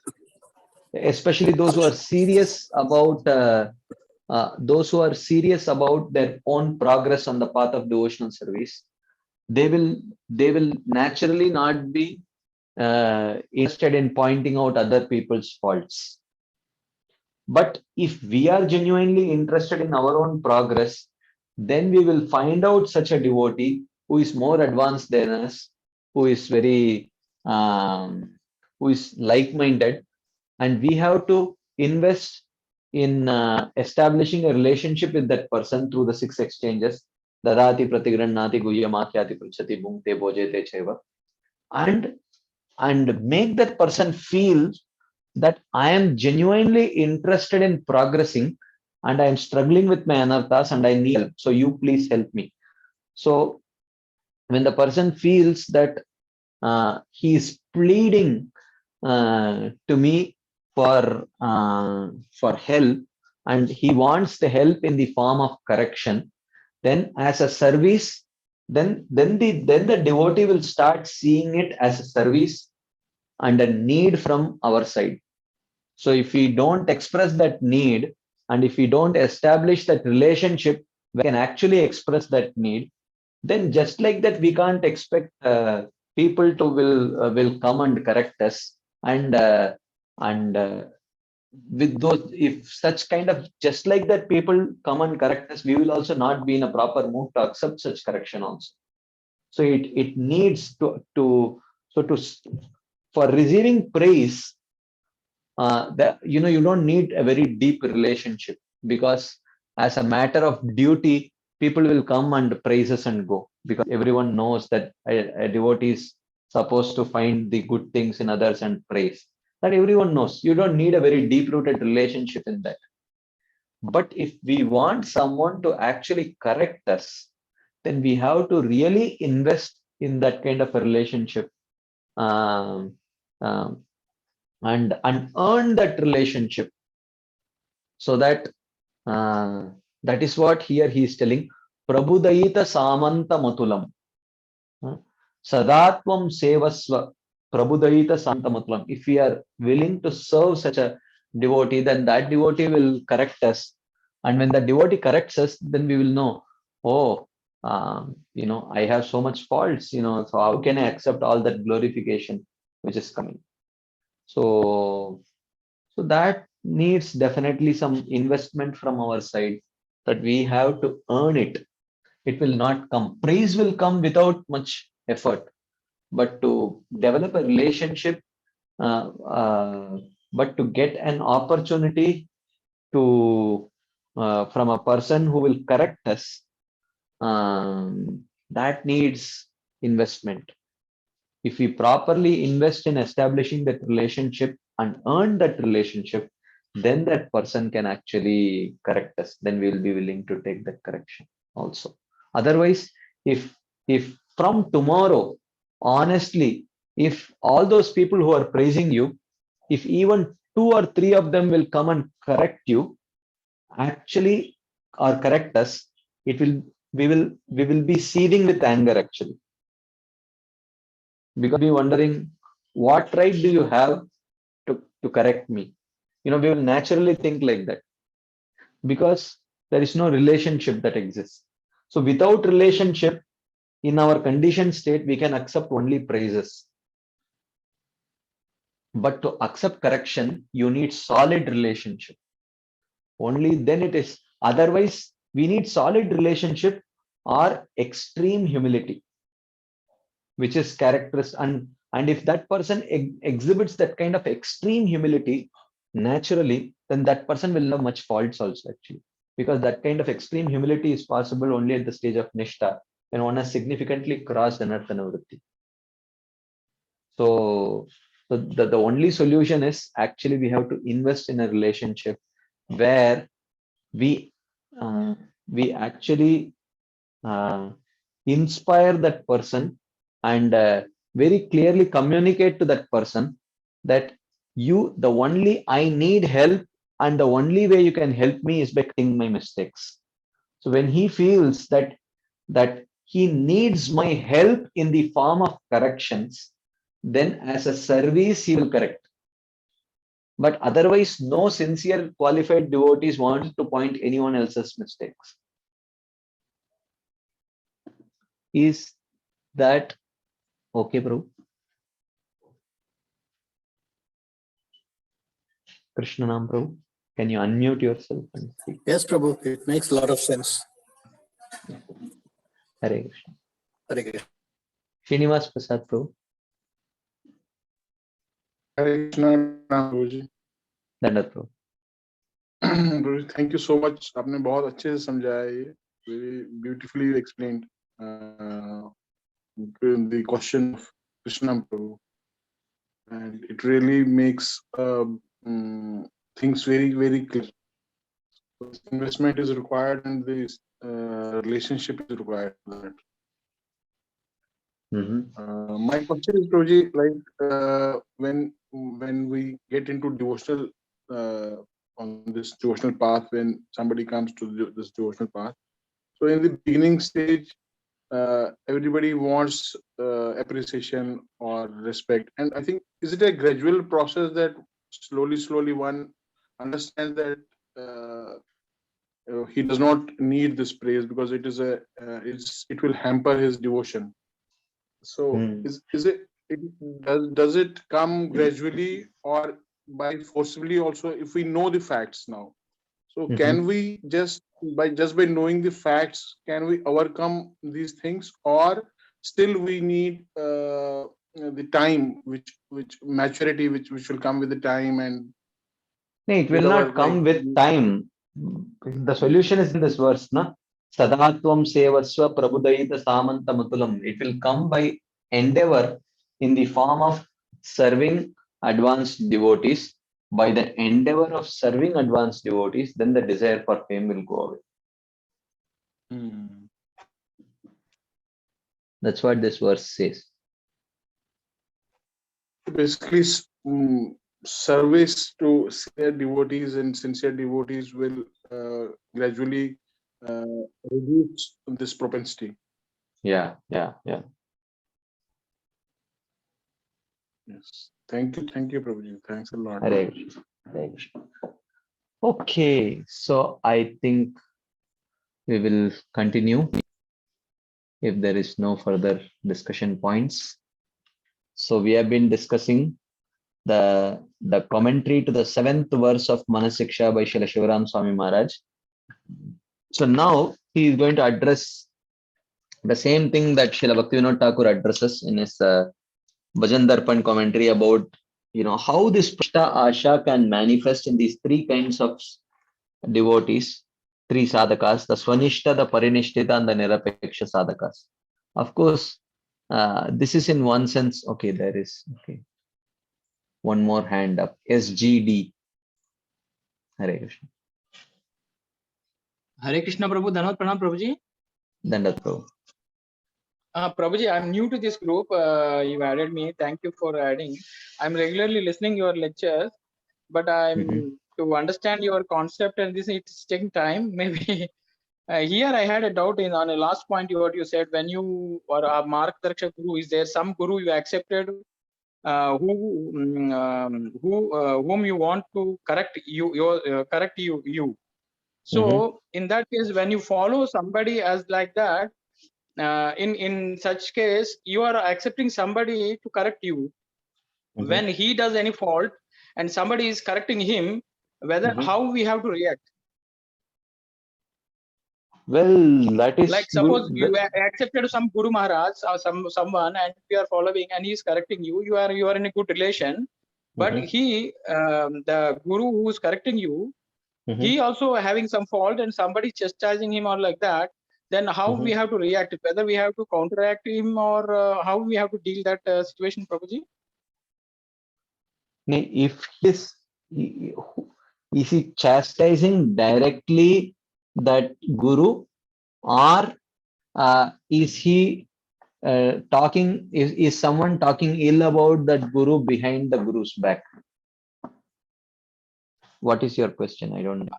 especially those who are serious about their own progress on the path of devotional service. They will naturally not be interested in pointing out other people's faults. But if we are genuinely interested in our own progress, then we will find out such a devotee who is more advanced than us, who is very who is like-minded, and we have to invest in establishing a relationship with that person through the 6 exchanges: dadati pratigrannati guhyamakyati pruchati bhungte bhojete chaiva, and make that person feel that I am genuinely interested in progressing, and I am struggling with my anarthas and I need help. So you please help me. So when the person feels that he is pleading to me for help, and he wants the help in the form of correction, then as a service, then the devotee will start seeing it as a service and a need from our side. So if we don't express that need, and if we don't establish that relationship where we can actually express that need, then just like that, we can't expect people to will come and correct us. And with those, if such kind of, just like that, people come and correct us, we will also not be in a proper mood to accept such correction also. So it needs for receiving praise, that you don't need a very deep relationship, because as a matter of duty, people will come and praise us and go, because everyone knows that a devotee is supposed to find the good things in others and praise. That everyone knows. You don't need a very deep rooted relationship in that. But if we want someone to actually correct us, then we have to really invest in that kind of a relationship, um, um, and earn that relationship, so that that is what here he is telling. Prabudayita samanta matulam, sadatvam sevasva prabudayita samanta matulam. If we are willing to serve such a devotee, then that devotee will correct us. And when the devotee corrects us, then we will know, oh, I have so much faults, so how can I accept all that glorification which is coming? So that needs definitely some investment from our side, that we have to earn it. It will not come. Praise will come without much effort, but to develop a relationship, uh, uh, but to get an opportunity to from a person who will correct us, that needs investment. If we properly invest in establishing that relationship and earn that relationship, then that person can actually correct us. Then we will be willing to take that correction also. Otherwise, if from tomorrow, honestly, if all those people who are praising you, if even 2 or 3 of them will come and correct you, actually, or correct us, it will we will be seething with anger actually, because be wondering, what right do you have to correct me? We will naturally think like that, because there is no relationship that exists. So without relationship, in our conditioned state, we can accept only praises. But to accept correction, you need solid relationship. Only then it is. Otherwise, we need solid relationship or extreme humility, which is characteristic. And if that person exhibits that kind of extreme humility naturally, then that person will have much faults also actually, because that kind of extreme humility is possible only at the stage of nishta, when one has significantly crossed anarthana vritti. So the only solution is actually we have to invest in a relationship where we actually inspire that person, and very clearly communicate to that person that the only I need help, and the only way you can help me is by correcting my mistakes. So when he feels that he needs my help in the form of corrections, then as a service he will correct. But otherwise, no sincere qualified devotees want to point anyone else's mistakes. Is that okay, bro? Krishnanam, Prabhu, can you unmute yourself and speak? Yes, Prabhu, it makes a lot of sense. Hare Krishna. Hare Krishna. Srinivas Prasad, Prabhu. Hare Krishna, Prabhuji. Dandat, Prabhu. Prabhuji, thank you so much. आपने बहुत अच्छे से समझाया ये. Very beautifully explained the question of Krishna Prabhu, and it really makes things very, very clear. This investment is required, and this relationship is required for that. My question is, Prabhuji, like when we get into devotional on this devotional path, when somebody comes to this devotional path, so in the beginning stage, everybody wants appreciation or respect, and I think, is it a gradual process that slowly one understands that he does not need this praise because it is it will hamper his devotion? So does it come gradually or by forcibly also, if we know the facts now? So can we just by knowing the facts, can we overcome these things, or still we need the time, which maturity, which will come with the time and No, it with will our not come with time. The solution is in this verse, na? Sadatvam sevasva prabudayita samanta matulam. It will come by endeavor in the form of serving advanced devotees. By the endeavor of serving advanced devotees, then the desire for fame will go away. That's what this verse says. Basically, service to sincere devotees and sincere devotees will gradually reduce this propensity. Yeah. Yes. Thank you, Prabhuji. Thanks a lot. Hare Krishna. Hare Krishna. Okay, so I think we will continue if there is no further discussion points. So we have been discussing the commentary to the 7th verse of Manah Siksha by Srila Shivaram Swami Maharaj. So now he is going to address the same thing that Srila Bhaktivinoda Thakur addresses in his Bhajan Darpan commentary about, how this Prashta Asha can manifest in these three kinds of devotees, three sadhakas, the Swanishta, the Parinishthita, and the Nirapeksha sadhakas. Of course, this is in one sense, okay, there is, okay. One more hand up, SGD. Hare Krishna. Hare Krishna Prabhu, Dhanavad Pranam Prabhuji. Dandat Prabhu. Prabhuji, I'm new to this group. You added me. Thank you for adding. I'm regularly listening your lectures, but I'm to understand your concept and this it's taking time. Maybe here I had a doubt on the last point what you said when you or a Margadarsha Guru, is there some Guru you accepted whom you want to correct you? So in that case, when you follow somebody as like that, in such case, you are accepting somebody to correct you. When he does any fault and somebody is correcting him, whether how we have to react? Well, that is like suppose you accepted some Guru Maharaj or someone and you are following and he is correcting you. You are in a good relation, but he the Guru who is correcting you, he also having some fault and somebody chastising him or like that. Then how we have to react? Whether we have to counteract him or how we have to deal that situation, Prabhuji? If is he chastising directly that Guru, or is he talking? Is someone talking ill about that Guru behind the Guru's back? What is your question?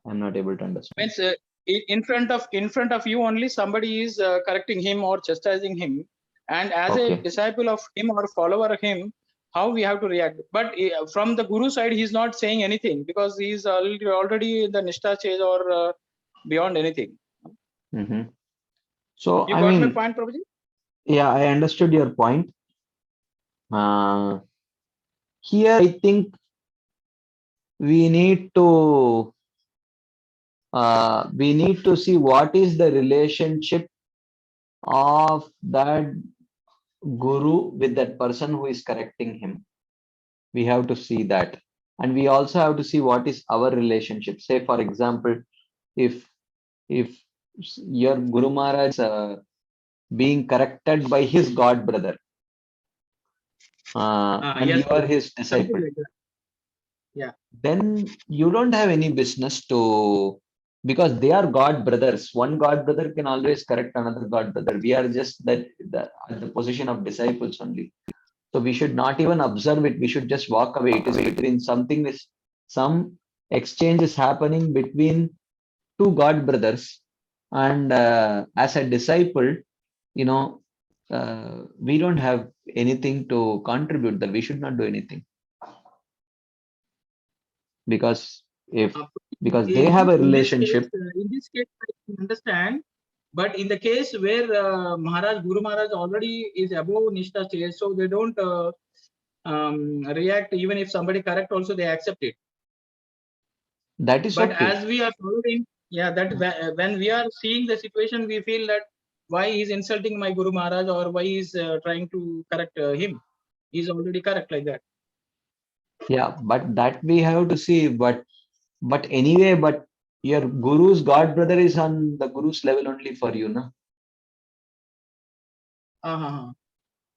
I'm not able to understand. Means in front of you only somebody is correcting him or chastising him, and as a disciple of him or follower of him, how we have to react? But from the Guru side, he's not saying anything because he's already in the Nishtha stage or beyond anything. So you got my point, Prabhuji? Yeah, I understood your point. Here, I think we need to see what is the relationship of that Guru with that person who is correcting him. We have to see that, and we also have to see what is our relationship. Say, for example, if your Guru Maharaj being corrected by his god brother, and yes, you are his disciple, then you don't have any business to, because they are god brothers. One god brother can always correct another god brother. We are just at the position of disciples only. So we should not even observe it. We should just walk away. It is between something is some exchange is happening between two god brothers, and as a disciple, we don't have anything to contribute. That we should not do anything, because they have a relationship. In this case, I can understand. But in the case where Guru Maharaj already is above Nishtha stage, so they don't react. Even if somebody correct, also they accept it. That is but okay. As we are following, that when we are seeing the situation, we feel that why he's insulting my Guru Maharaj, or why he's trying to correct him? He's already correct like that. Yeah, but that we have to see. But anyway, but your guru's god brother is on the guru's level only for you, na? Uh-huh.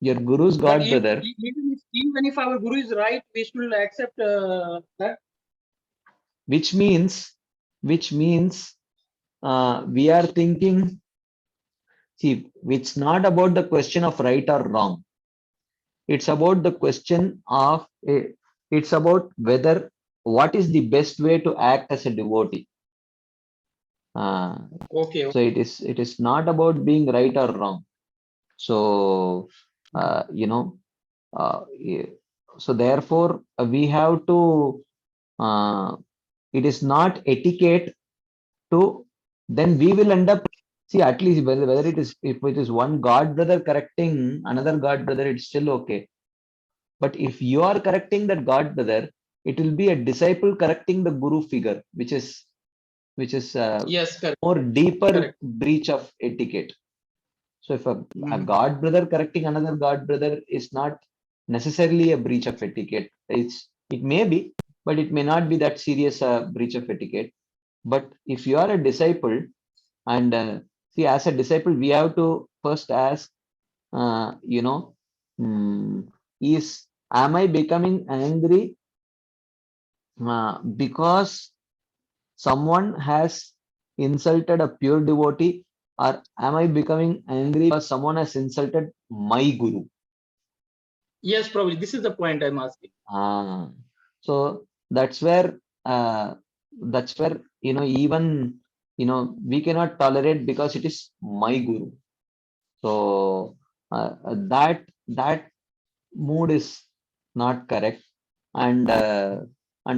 Your guru's But god brother, even if our Guru is right, we should accept that. which means we are thinking. See, it's not about the question of right or wrong. It's about the question of it's about whether what is the best way to act as a devotee. Okay. So it is not about being right or wrong. So you know, yeah, so therefore we have to. It is not etiquette to. Then we will end up. See, at least whether it is, if it is one god brother correcting another god brother, it's still okay. But if you are correcting that god brother, it will be a disciple correcting the guru figure, which is Yes, correct. more deeper Correct. breach of etiquette. So if a Mhm. god brother correcting another god brother is not necessarily a breach of etiquette. It may be, but it may not be that serious a breach of etiquette. But if you are a disciple, and see, as a disciple, we have to first ask, you know, is am I becoming angry because someone has insulted a pure devotee, or am I becoming angry because someone has insulted my guru? Yes, probably. This is the point I'm asking. So uh, that's where even we cannot tolerate because it is my guru. So that mood is not correct, and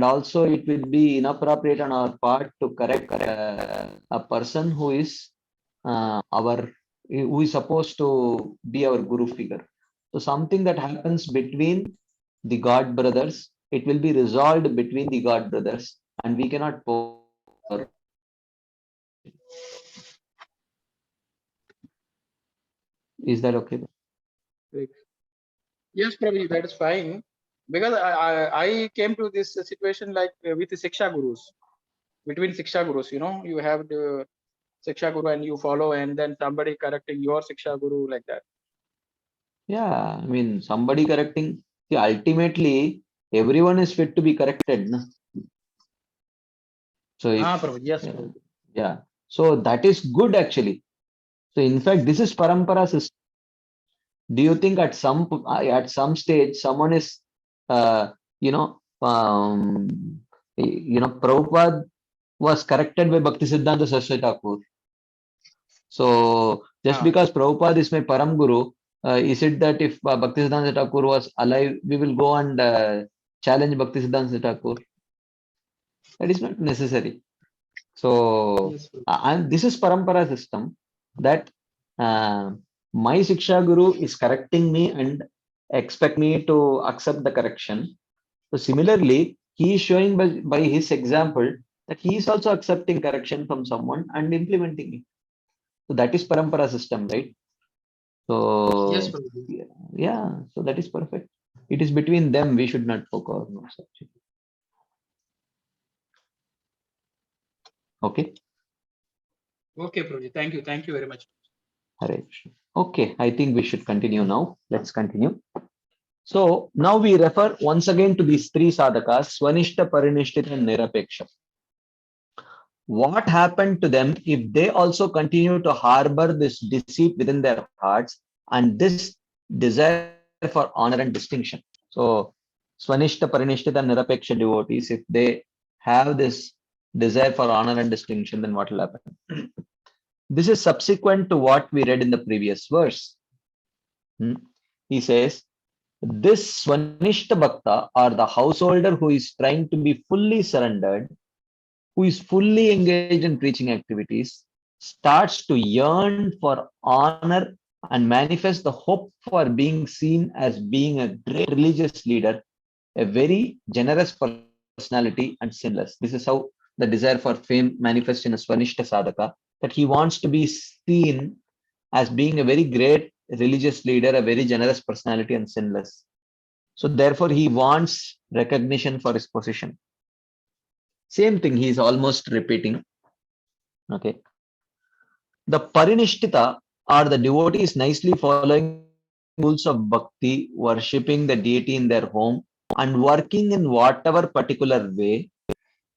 also it will be inappropriate on our part to correct a person our who is supposed to be our guru figure. So something that happens between the god brothers, it will be resolved between the god brothers, and we cannot is that okay? Yes, probably that is fine. Because I came to this situation like with the Siksha Gurus. Between Siksha Gurus, you have the Siksha Guru and you follow, and then somebody correcting your Siksha Guru like that. Yeah, I mean, somebody correcting. See, ultimately, everyone is fit to be corrected. Na? So if Prabhu, yes, yeah, Prabhu. yeah, so that is good actually. So in fact, this is parampara system. Do you think at some stage someone is, uh, you know, Prabhupada was corrected by Bhaktisiddhanta Saraswati Thakur. So just because Prabhupada is my Param Guru, is it that if Bhaktisiddhanta Thakur was alive, we will go and challenge Bhaktisiddhanta Thakur? That is not necessary. So Yes, Prabhu. and this is Parampara system that my Siksha Guru is correcting me and expect me to accept the correction. So similarly, he is showing by his example that he is also accepting correction from someone and implementing it. So that is Parampara system, right? Yes, So Prabhu. yeah, so that is perfect. It is between them. We should not focus on such. Okay. Okay, Prabhu. Thank you. Thank you very much. Hare Krishna. Okay, I think we should continue now. Let's continue. So now we refer once again to these three sadhakas, Swanishta, Parinishthita, and Nirapeksha. What happened to them if they also continue to harbor this deceit within their hearts and this desire for honor and distinction? So Swanishta, Parinishthita, and Nirapeksha devotees, if they have this desire for honor and distinction, then what will happen? This is subsequent to what we read in the previous verse. He says, this Swanishta Bhakta, or the householder who is trying to be fully surrendered, who is fully engaged in preaching activities, starts to yearn for honor and manifests the hope for being seen as being a great religious leader, a very generous personality, and sinless. This is how the desire for fame manifests in a Swanishta Sadhaka, that he wants to be seen as being a very great religious leader, a very generous personality and sinless. So therefore he wants recognition for his position. Same thing he is almost repeating. Okay. The Parinishtita are the devotees nicely following the rules of bhakti, worshipping the deity in their home and working in whatever particular way.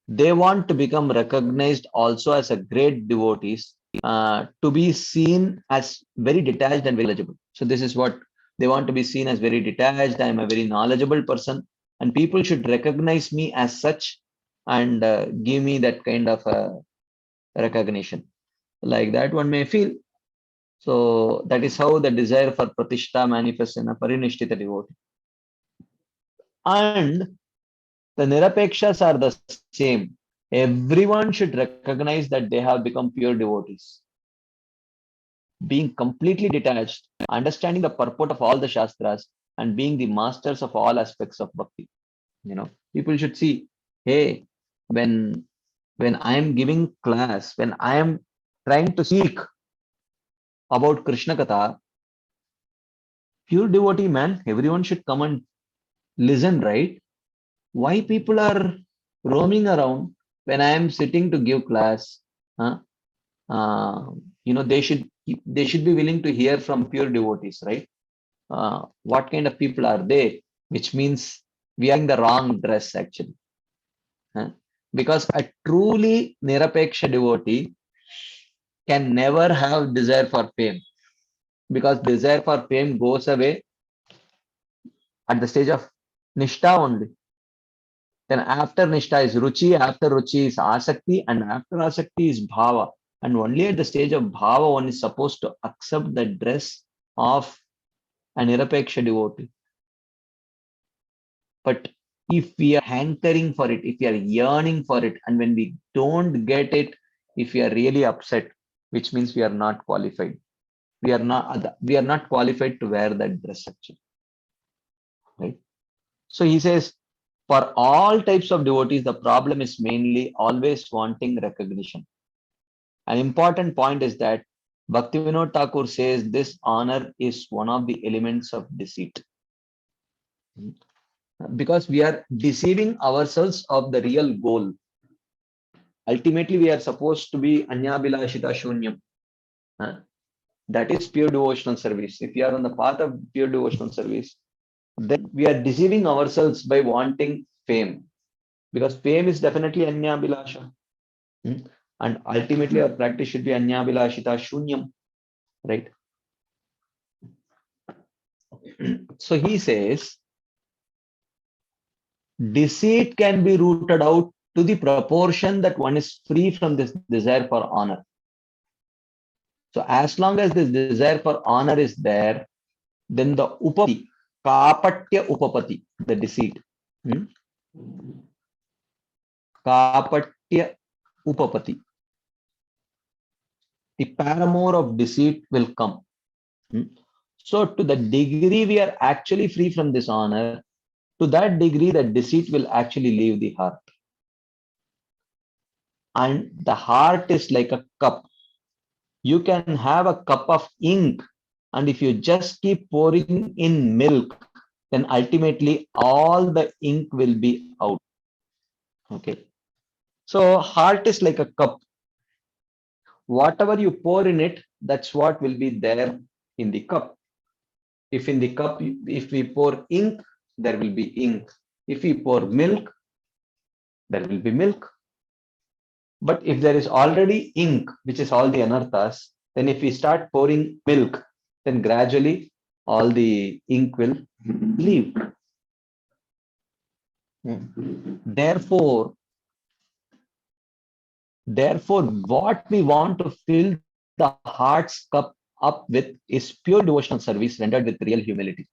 They want to become recognized also as a great devotees, to be seen as very detached and very knowledgeable. So this is what they want to be seen as: very detached. I am a very knowledgeable person, and people should recognize me as such and give me that kind of recognition. Like that, one may feel. So that is how the desire for Pratishta manifests in a Parinishthita devotee. And the Nirapekshas are the same. Everyone should recognize that they have become pure devotees. Being completely detached, understanding the purport of all the Shastras, and being the masters of all aspects of bhakti. People should see, hey, when I am giving class, when I am trying to speak about Krishna Katha, pure devotee man, everyone should come and listen, right? Why people are roaming around when I am sitting to give class? Huh? They should be willing to hear from pure devotees, right? What kind of people are they? Which means we are in the wrong dress actually. Huh? Because a truly Nirapeksha devotee can never have desire for fame, because desire for fame goes away at the stage of Nishta only. Then after Nishta is Ruchi, after Ruchi is Asakti, and after Asakti is Bhava. And only at the stage of Bhava one is supposed to accept the dress of an Nirapeksha devotee. But if we are hankering for it, if we are yearning for it, and when we don't get it, if we are really upset, which means we are not qualified. We are not qualified to wear that dress actually. Right? So he says, for all types of devotees, the problem is mainly always wanting recognition. An important point is that Bhaktivinoda Thakur says this honor is one of the elements of deceit. Because we are deceiving ourselves of the real goal. Ultimately, we are supposed to be Anyabhilashita Shunyam. That is pure devotional service. If you are on the path of pure devotional service, then we are deceiving ourselves by wanting fame. Because fame is definitely Anyabhilasha. And ultimately, our practice should be Anyabhilashita Shunyam. Right? So he says, deceit can be rooted out to the proportion that one is free from this desire for honor. So as long as this desire for honor is there, then the upapati, kapatya upapati, the deceit, kapatya upapati, the paramour of deceit will come. So to the degree we are actually free from this honor, to that degree the deceit will actually leave the heart. And the heart is like a cup. You can have a cup of ink, and if you just keep pouring in milk, then ultimately all the ink will be out. Okay. So heart is like a cup. Whatever you pour in it, that's what will be there in the cup. If in the cup, if we pour ink, there will be ink. If we pour milk, there will be milk. But if there is already ink, which is all the anarthas, then if we start pouring milk, then gradually all the ink will leave. Therefore, what we want to fill the heart's cup up with is pure devotional service rendered with real humility.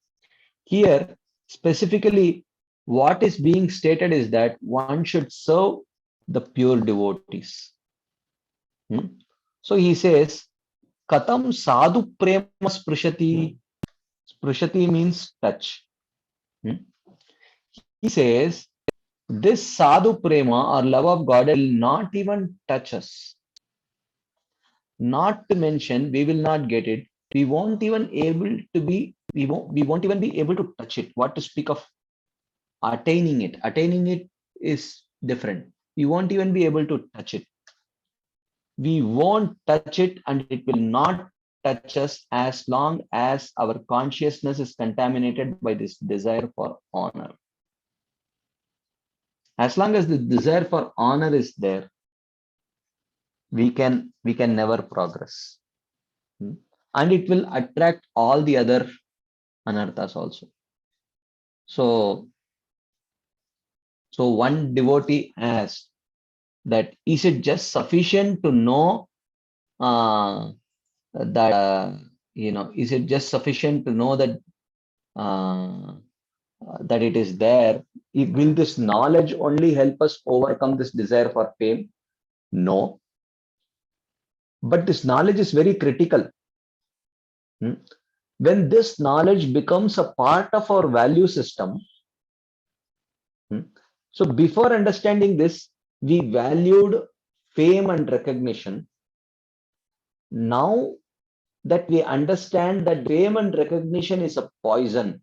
Here, specifically, what is being stated is that one should serve the pure devotees. So he says, Katam sadhu prema sprishati. Sprishati means touch. He says, this sadhu prema or love of God will not even touch us. Not to mention, we will not get it. we won't even able to be, we won't even be able to touch it. What to speak of attaining it? Attaining it is different. We won't even be able to touch it. We won't touch it, and it will not touch us as long as our consciousness is contaminated by this desire for honor. As long as the desire for honor is there, we can never progress. And it will attract all the other anarthas also. So one devotee asked that, is it just sufficient to know that is it just sufficient to know that that it is there? Will this knowledge only help us overcome this desire for fame? No. But this knowledge is very critical. When this knowledge becomes a part of our value system, so before understanding this, we valued fame and recognition. Now that we understand that fame and recognition is a poison,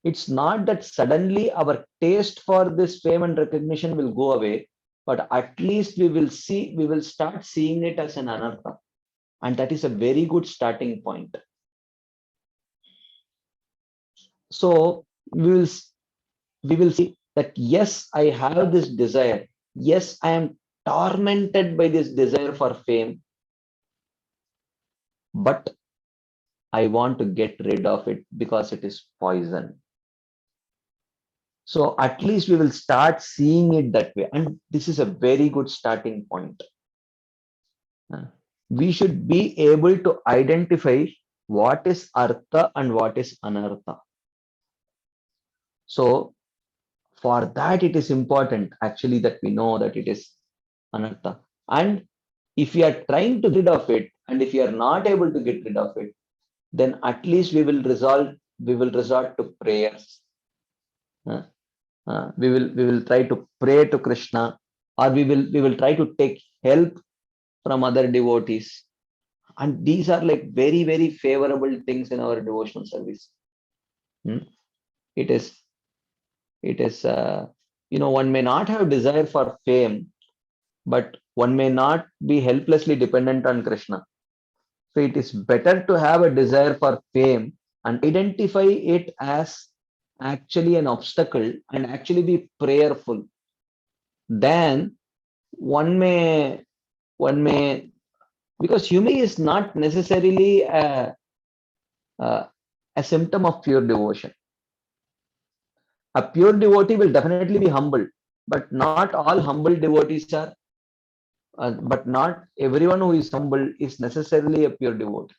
it's not that suddenly our taste for this fame and recognition will go away, but at least we will start seeing it as an anartha. And that is a very good starting point. So we will see that, yes, I have this desire. Yes, I am tormented by this desire for fame, but I want to get rid of it because it is poison. So at least we will start seeing it that way. And this is a very good starting point. We should be able to identify what is artha and what is anartha. So for that, it is important actually that we know that it is anartha. And if we are trying to get rid of it, and if we are not able to get rid of it, then at least we will resort to prayers. We will try to pray to Krishna, or we will try to take help from other devotees. And these are like very, very favorable things in our devotional service. It is one may not have desire for fame, but one may not be helplessly dependent on Krishna. So it is better to have a desire for fame and identify it as actually an obstacle and actually be prayerful. Then one may, because humility is not necessarily a symptom of pure devotion. A pure devotee will definitely be humble, but not all humble devotees are, but not everyone who is humble is necessarily a pure devotee.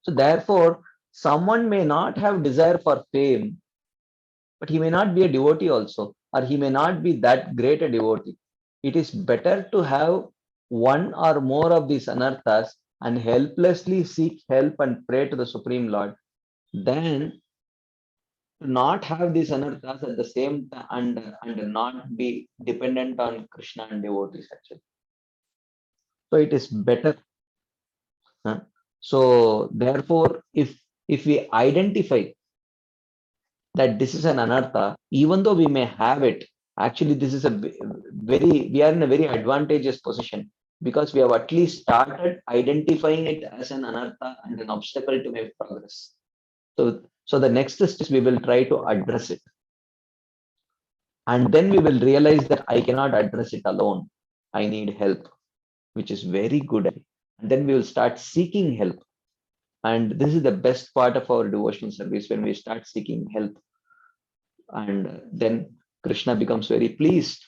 So therefore, someone may not have desire for fame, but he may not be a devotee also, or he may not be that great a devotee. It is better to have one or more of these anarthas and helplessly seek help and pray to the Supreme Lord than to not have these anarthas at the same time and not be dependent on Krishna and devotees actually. So it is better. So therefore, if we identify that this is an anartha, even though we may have it, actually this is we are in a very advantageous position, because we have at least started identifying it as an anartha and an obstacle to make progress. So the next step, we will try to address it. And then we will realize that I cannot address it alone. I need help, which is very good. And then we will start seeking help. And this is the best part of our devotional service, when we start seeking help. And then Krishna becomes very pleased.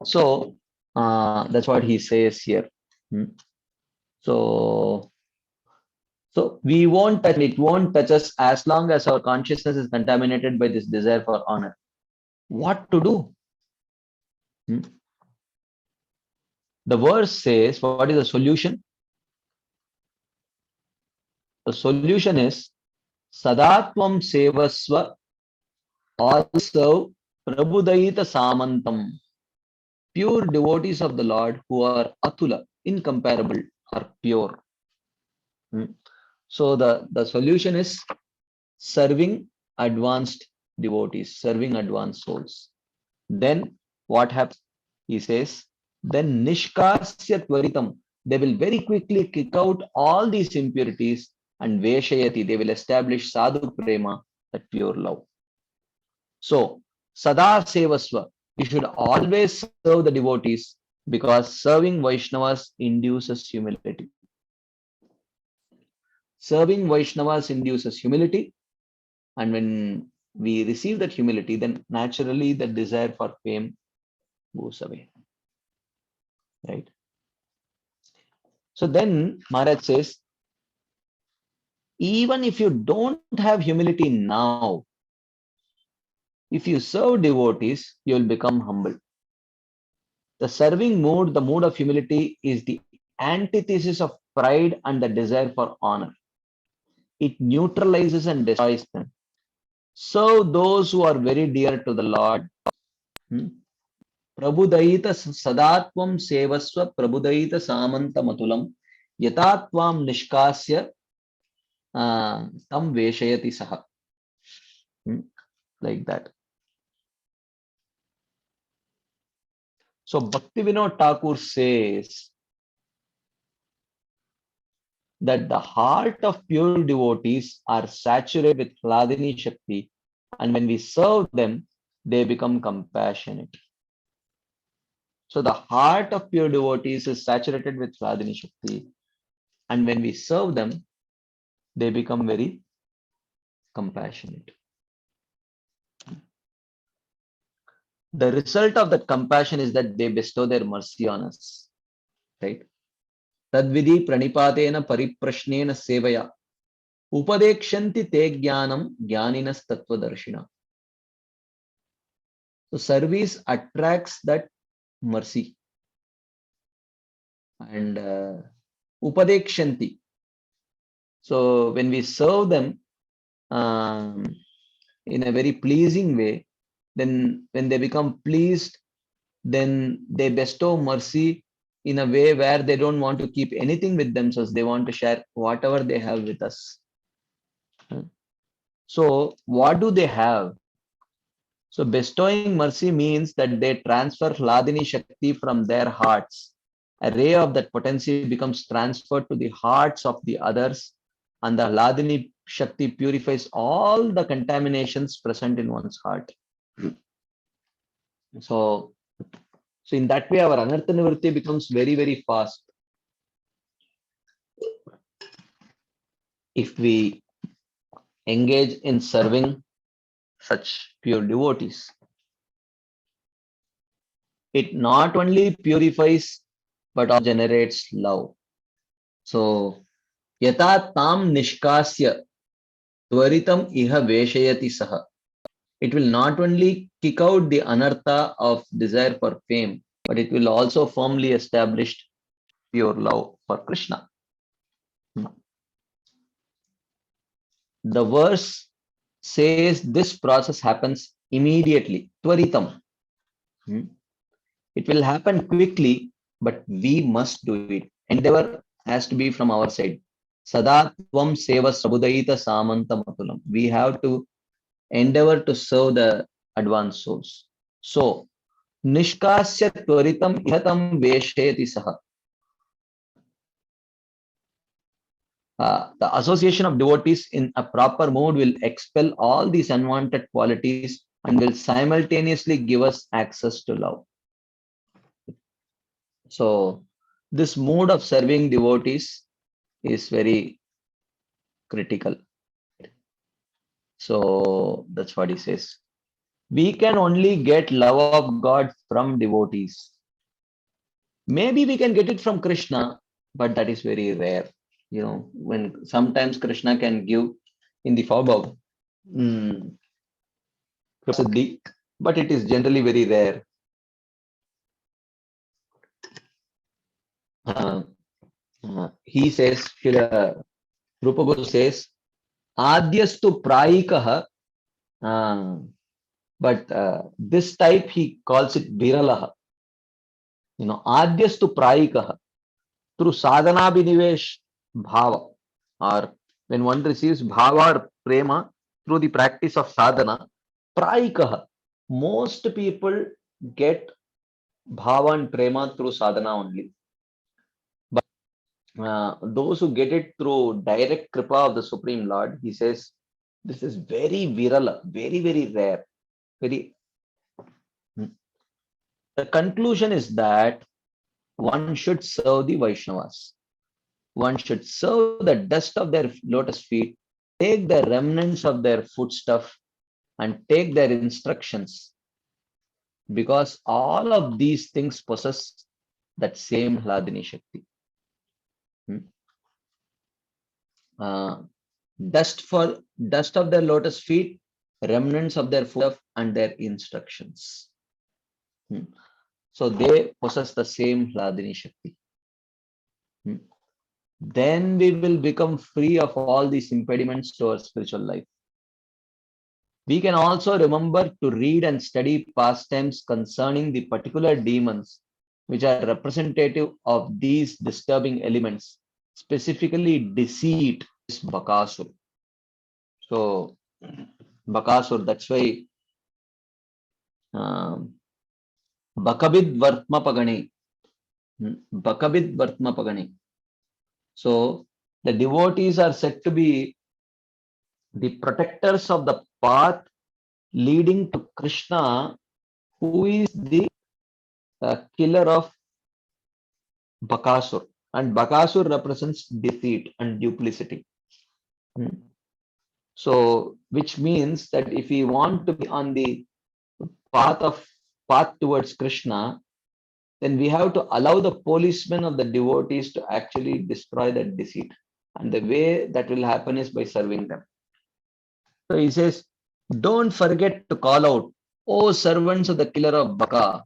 So that's what he says here. So we won't touch it, won't touch us as long as our consciousness is contaminated by this desire for honor. What to do? The verse says, what is the solution? The solution is Sadatvam Sevaswa, all serve Prabhudaita Samantam. Pure devotees of the Lord who are Atula, incomparable or pure. So the solution is serving advanced devotees, serving advanced souls. Then what happens? He says, then nishkasya tvaritam, they will very quickly kick out all these impurities, and veshayati, they will establish sadhu prema, that pure love. So sada sevasva, you should always serve the devotees, because serving Vaishnavas induces humility. Serving Vaishnavas induces humility, and when we receive that humility, then naturally the desire for fame goes away. Right? So then Maharaj says, even if you don't have humility now, if you serve devotees, you will become humble. The serving mood, the mood of humility, is the antithesis of pride and the desire for honor. It neutralizes and destroys them. Serve those who are very dear to the Lord. Prabhudaita sadatvam sevasva prabhudaita samanta matulam yatatvam nishkasya tam veshayati saha. Like that. So Bhaktivinoda Thakur says that the heart of pure devotees are saturated with Hladini Shakti, and when we serve them, they become compassionate. So the heart of pure devotees is saturated with Hladini Shakti, and when we serve them, they become very compassionate. The result of that compassion is that they bestow their mercy on us. Right? Tadvidi pranipatena pariprashnena sevaya upadekshanti te jnanam jnaninas tattvadarshina. So service attracts that mercy. And upadekshanti. So when we serve them in a very pleasing way, then when they become pleased, then they bestow mercy in a way where they don't want to keep anything with themselves. They want to share whatever they have with us. So what do they have? So bestowing mercy means that they transfer Hladini Shakti from their hearts. A ray of that potency becomes transferred to the hearts of the others, and the Hladini Shakti purifies all the contaminations present in one's heart. So in that way, our Anartha Nivritti becomes very, very fast. If we engage in serving such pure devotees, it not only purifies but also generates love. So yata tam nishkasya tvaritam iha veshayati saha. It will not only kick out the anartha of desire for fame, but it will also firmly establish pure love for Krishna. The verse says this process happens immediately, tvaritam. It will happen quickly, but we must do it. Endeavor has to be from our side. Sadatvam sevas prabhudaita samanta matulam. We have to endeavor to serve the advanced souls. So, nishkasya tvaritam ihatam veshayati saha. The association of devotees in a proper mood will expel all these unwanted qualities and will simultaneously give us access to love. So this mode of serving devotees is very critical. So that's what he says. We can only get love of God from devotees. Maybe we can get it from Krishna, but that is very rare. When sometimes Krishna can give in the form of prasiddhi, but it is generally very rare. He says, Rupa Guru says, Adyastu prayikaha, but this type he calls it viralaha. Adyastu prayikaha. through sadhana binivesh bhava, or when one receives bhava or prema through the practice of sadhana, praikaha, most people get bhava and prema through sadhana only. But those who get it through direct kripa of the Supreme Lord, he says, this is very virala, very, very rare. Very. The conclusion is that one should serve the Vaishnavas. One should serve the dust of their lotus feet, take the remnants of their foodstuff, and take their instructions, because all of these things possess that same Hladini Shakti. Dust of their lotus feet, remnants of their food and their instructions. So they possess the same Hladini Shakti. Then we will become free of all these impediments to our spiritual life. We can also remember to read and study pastimes concerning the particular demons which are representative of these disturbing elements, specifically deceit is Bakasur. So Bakasur, that's why Bakabid Vartma Pagani. Bakabid Vartma Pagani. So the devotees are said to be the protectors of the path leading to Krishna, who is the killer of Bakasur. And Bakasur represents deceit and duplicity. So, which means that if we want to be on the path towards Krishna, then we have to allow the policemen of the devotees to actually destroy that deceit. And the way that will happen is by serving them. So he says, don't forget to call out, "O servants of the killer of Baka,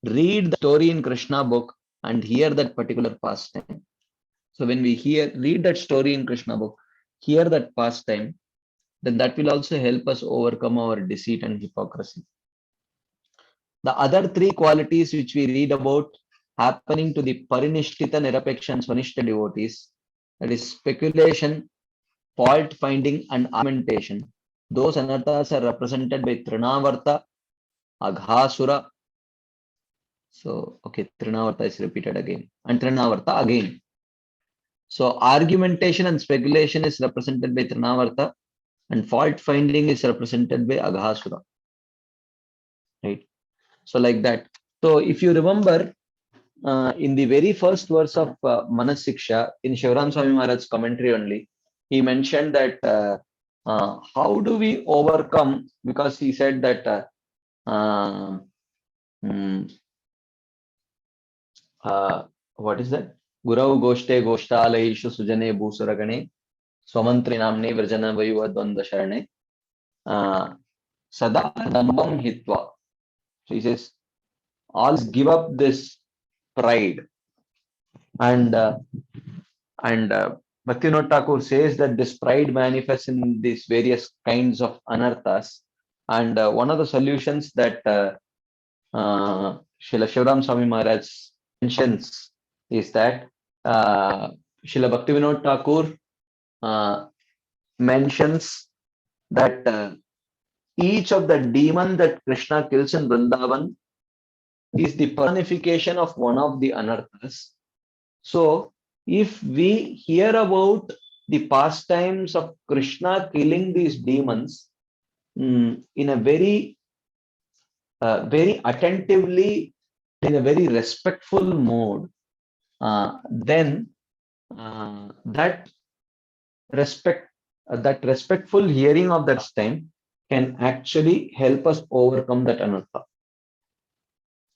read the story in Krishna book and hear that particular pastime." So when we read that story in Krishna book, hear that pastime, then that will also help us overcome our deceit and hypocrisy. The other three qualities which we read about happening to the Parinishtita, Nirapeksha and Swanishta devotees, that is speculation, fault finding and argumentation, those anarthas are represented by Trinavarta, Aghasura. So, okay, Trinavarta is repeated again, and Trinavarta again. So, argumentation and speculation is represented by Trinavarta, and fault finding is represented by Aghasura. Right? So, like that. So, if you remember, in the very first verse of Manah Siksha, in Shivaram Swami Maharaj's commentary only, he mentioned that how do we overcome, because he said that what is that? Gurau Goshte Goshtalayishu Sujane Bhusuragane Swamantri Namne Vrajana Vayuva Dvanda Sharane Sada Dambam Hitva. So he says, all give up this pride. And Bhaktivinoda Thakur says that this pride manifests in these various kinds of anarthas. And one of the solutions that Srila Shivaram Swami Maharaj mentions is that Srila Bhaktivinoda Thakur mentions that each of the demon that Krishna kills in Vrindavan is the personification of one of the anarthas. So, if we hear about the pastimes of Krishna killing these demons in a very attentively, in a very respectful mode, then that respectful hearing of that time can actually help us overcome that anartha.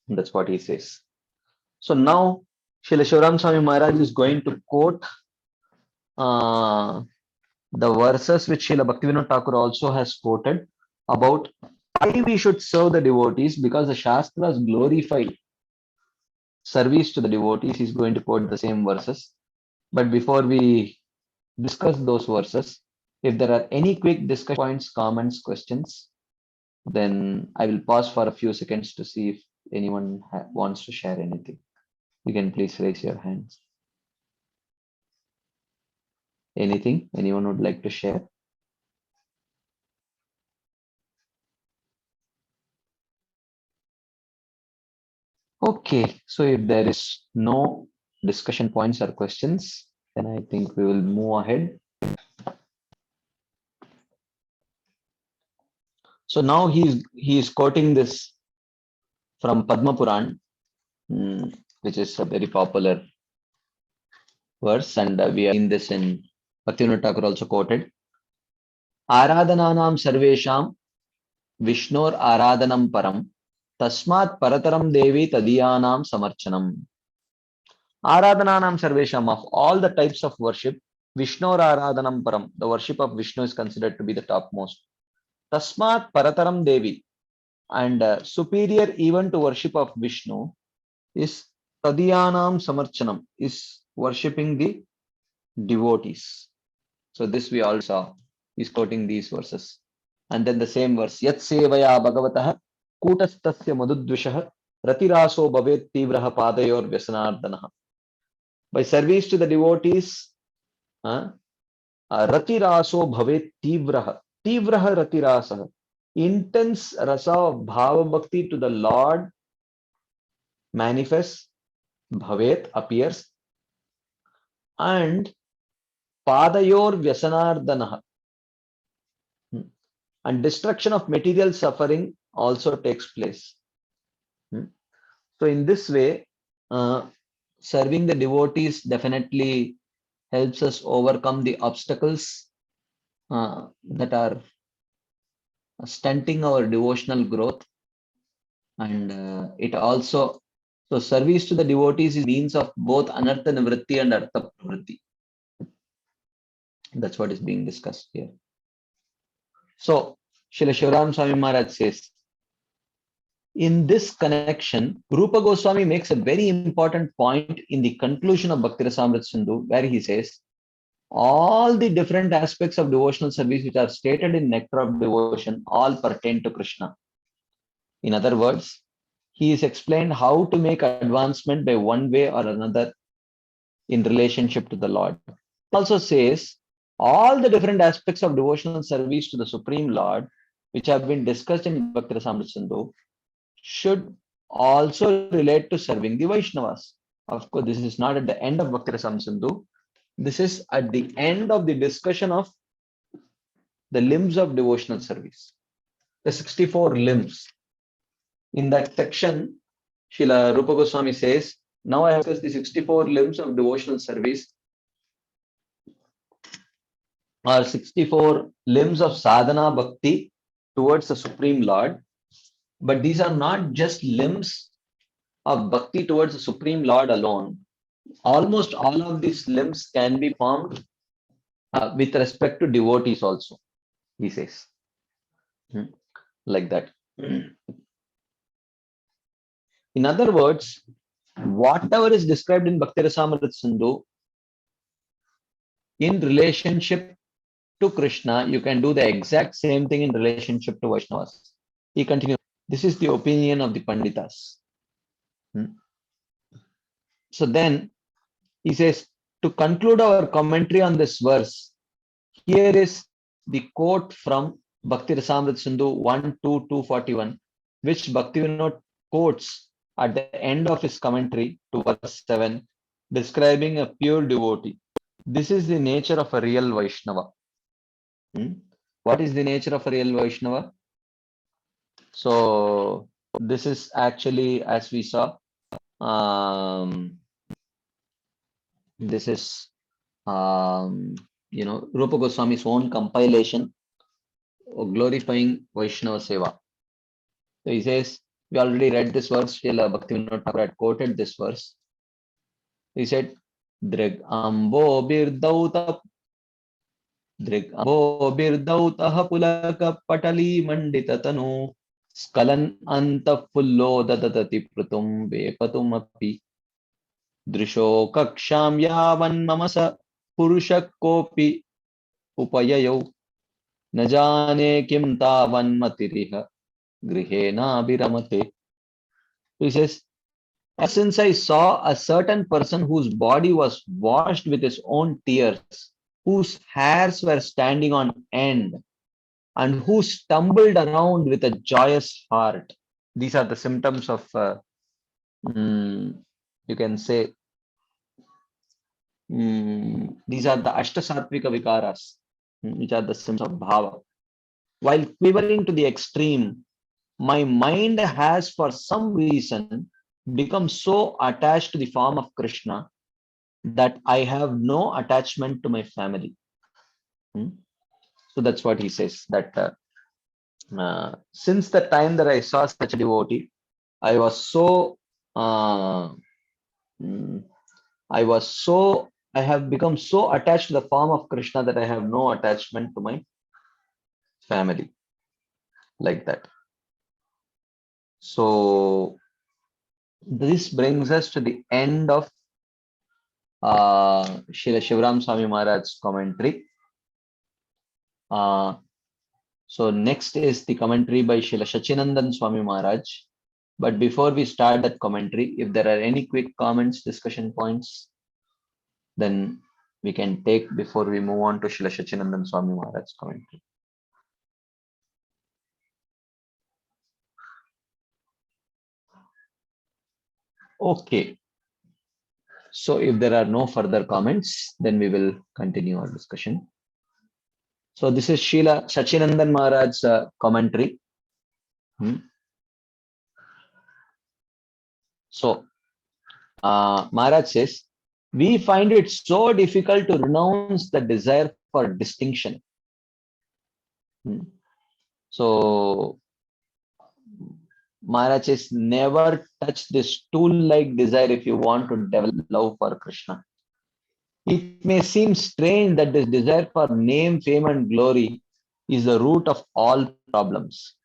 That's what he says. So now Srila Shivaram Swami Maharaj is going to quote the verses which Srila Bhaktivinoda Thakur also has quoted about why we should serve the devotees, because the Shastras glorify service to the devotees. He's going to quote the same verses. But before we discuss those verses, if there are any quick discussion points, comments, questions, then I will pause for a few seconds to see if anyone wants to share anything. You can please raise your hands. Anything anyone would like to share? Okay, so if there is no discussion points or questions, then I think we will move ahead. So now he is quoting this from Padma Puran, which is a very popular verse, and we are in this in Bhaktivinoda Thakur also quoted. Aradhananam sarvesham Vishnor aradhanam param tasmat parataram devi tadiyanam samarchanam. Aradhananam sarvesham, of all the types of worship, Vishnor aradhanam param, the worship of Vishnu is considered to be the topmost. Tasmat parataram devi, and superior even to worship of Vishnu is tadiyanam samarchanam, is worshipping the devotees. So this we all saw. He's quoting these verses. And then the same verse, Yat sevaya bhagavatah kutastasya madudvishah ratiraso bhavet tivraha padayor vyasanardhanah. By service to the devotees, ratiraso bhavet tivraha. Tivraha ratirasa. Intense rasa of bhava bhakti to the Lord manifests, bhavet appears, and padayor vyasanardhanah. And destruction of material suffering also takes place. So in this way, serving the devotees definitely helps us overcome the obstacles that are stunting our devotional growth. And it also, so service to the devotees is means of both anartha nivritti and artha pravritti. That's what is being discussed here. So Srila Shivaram Swami Maharaj says, in this connection, Rupa Goswami makes a very important point in the conclusion of Bhakti Rasamrita Sindhu, where he says, all the different aspects of devotional service which are stated in Nectar of Devotion all pertain to Krishna. In other words, he is explained how to make advancement by one way or another in relationship to the Lord. He also says, all the different aspects of devotional service to the Supreme Lord, which have been discussed in Bhakti Rasamrita Sindhu, should also relate to serving the Vaishnavas. Of course, this is not at the end of Bhakti Rasamrita Sindhu. This is at the end of the discussion of the limbs of devotional service, the 64 limbs. In that section, Srila Rupa Goswami says, now I have discussed the 64 limbs of devotional service, or 64 limbs of sadhana bhakti towards the Supreme Lord. But these are not just limbs of bhakti towards the Supreme Lord alone. Almost all of these limbs can be formed with respect to devotees also, he says. Like that. In other words, whatever is described in Bhakti Rasamrita Sindhu in relationship to Krishna, you can do the exact same thing in relationship to Vaishnavas. He continues, this is the opinion of the Panditas. So then he says, to conclude our commentary on this verse, here is the quote from Bhakti Rasamrita Sindhu 1-2-241, which Bhaktivinoda quotes at the end of his commentary to verse 7, describing a pure devotee. This is the nature of a real Vaishnava. What is the nature of a real Vaishnava? So this is actually, as we saw, this is Rupa Goswami's own compilation of glorifying Vaishnava Seva. So he says, we already read this verse, Srila Bhaktivinoda Thakur had quoted this verse. He said, Drig ambo birdauta pulaka patali mandita tanu skalan anta fullo dadati pratum vepatum api drisho kaksham yavan mamasa purusha kopi upayayo najane kim tavan matiriha grihena biramate. He says, Ever since I saw a certain person whose body was washed with his own tears, whose hairs were standing on end, and who stumbled around with a joyous heart. These are the symptoms of, you can say, these are the Ashtasattvika Vikaras, which are the symptoms of Bhava. While quivering to the extreme, my mind has for some reason become so attached to the form of Krishna that I have no attachment to my family. So that's what he says, that since the time that I saw such a devotee, I was so, I have become so attached to the form of Krishna that I have no attachment to my family, like that. So this brings us to the end of Srila Shivaram Swami Maharaj's commentary. So next is the commentary by Srila Sachinandan Swami Maharaj. But before we start that commentary, if there are any quick comments, discussion points, then we can take before we move on to Srila Sachinandan Swami Maharaj's commentary. Okay. So if there are no further comments, then we will continue our discussion. So this is Srila Sachinandan Maharaj's commentary. So Maharaj says, we find it so difficult to renounce the desire for distinction. So Maharaj says, never touch this tool-like desire if you want to develop love for Krishna. It may seem strange that this desire for name, fame, and glory is the root of all problems.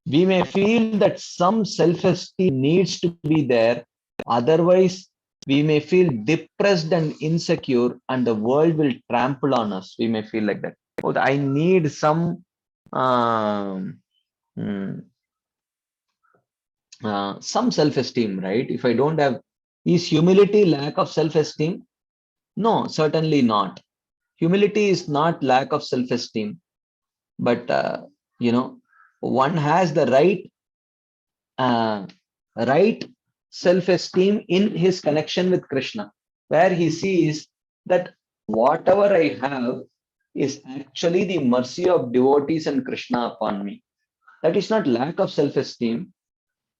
We may feel that some self-esteem needs to be there, otherwise we may feel depressed and insecure and the world will trample on us. We may feel like that. Oh, I need some some self-esteem, right? If I don't have, is humility lack of self-esteem? No, certainly not. Humility is not lack of self-esteem, but one has the right self-esteem in his connection with Krishna, where he sees that whatever I have is actually the mercy of devotees and Krishna upon me. That is not lack of self-esteem,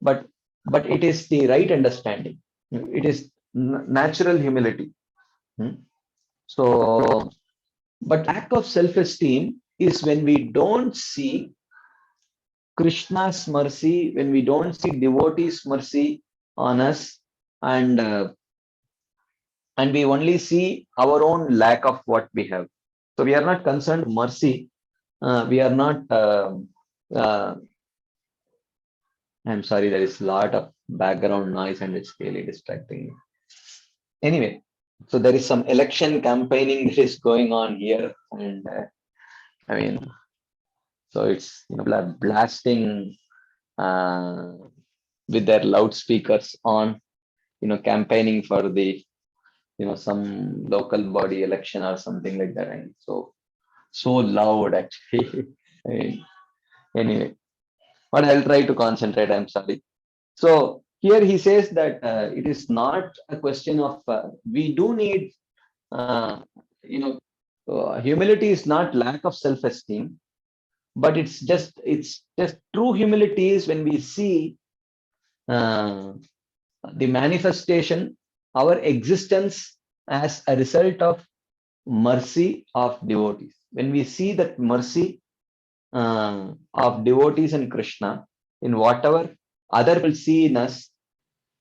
but it is the right understanding. It is natural humility. So, but lack of self-esteem is when we don't see Krishna's mercy, when we don't see devotees' mercy on us, and we only see our own lack of what we have. So we are not concerned with mercy. We are not. I'm sorry, there is a lot of background noise and it's really distracting me. Anyway, so there is some election campaigning that is going on here, and I mean, so it's blasting with their loudspeakers on, campaigning for the some local body election or something like that, and so loud actually. I mean, anyway, but I'll try to concentrate. I'm sorry. So here he says that it is not a question of we do need humility is not lack of self-esteem, but it's just true humility is when we see the manifestation, our existence as a result of mercy of devotees. When we see that mercy of devotees and Krishna in whatever other will see in us,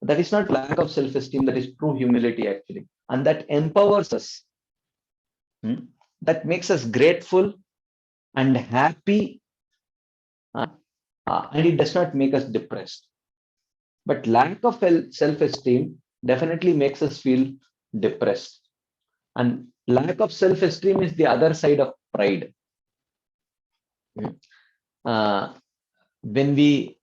that is not lack of self-esteem, that is true humility actually. And that empowers us. That makes us grateful and happy, and it does not make us depressed. But lack of self-esteem definitely makes us feel depressed. And lack of self-esteem is the other side of pride. When we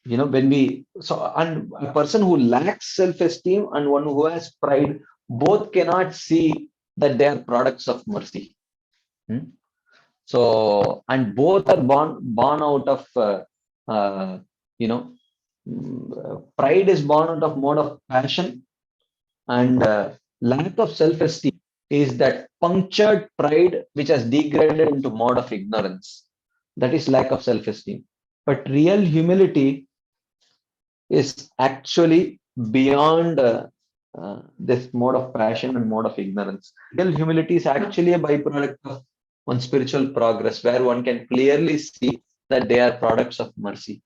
when and a person who lacks self-esteem and one who has pride, both cannot see that they are products of mercy. So, and both are born out of, uh, you know, pride is born out of mode of passion, and lack of self-esteem is that punctured pride which has degraded into mode of ignorance. That is lack of self-esteem. But real humility is actually beyond this mode of passion and mode of ignorance. Real humility is actually a byproduct of one spiritual progress where one can clearly see that they are products of mercy.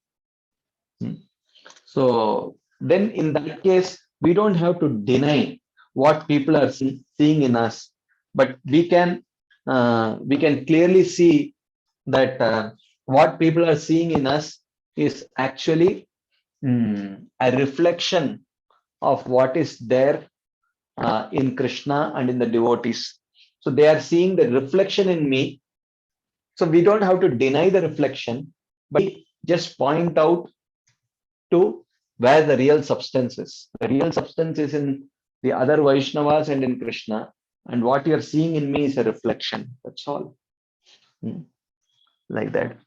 So then in that case, we don't have to deny what people are seeing in us, but we can clearly see that what people are seeing in us is actually a reflection of what is there in Krishna and in the devotees. So they are seeing the reflection in me. So we don't have to deny the reflection, but just point out to where the real substance is. The real substance is in the other Vaishnavas and in Krishna. And what you're seeing in me is a reflection. That's all. Like that.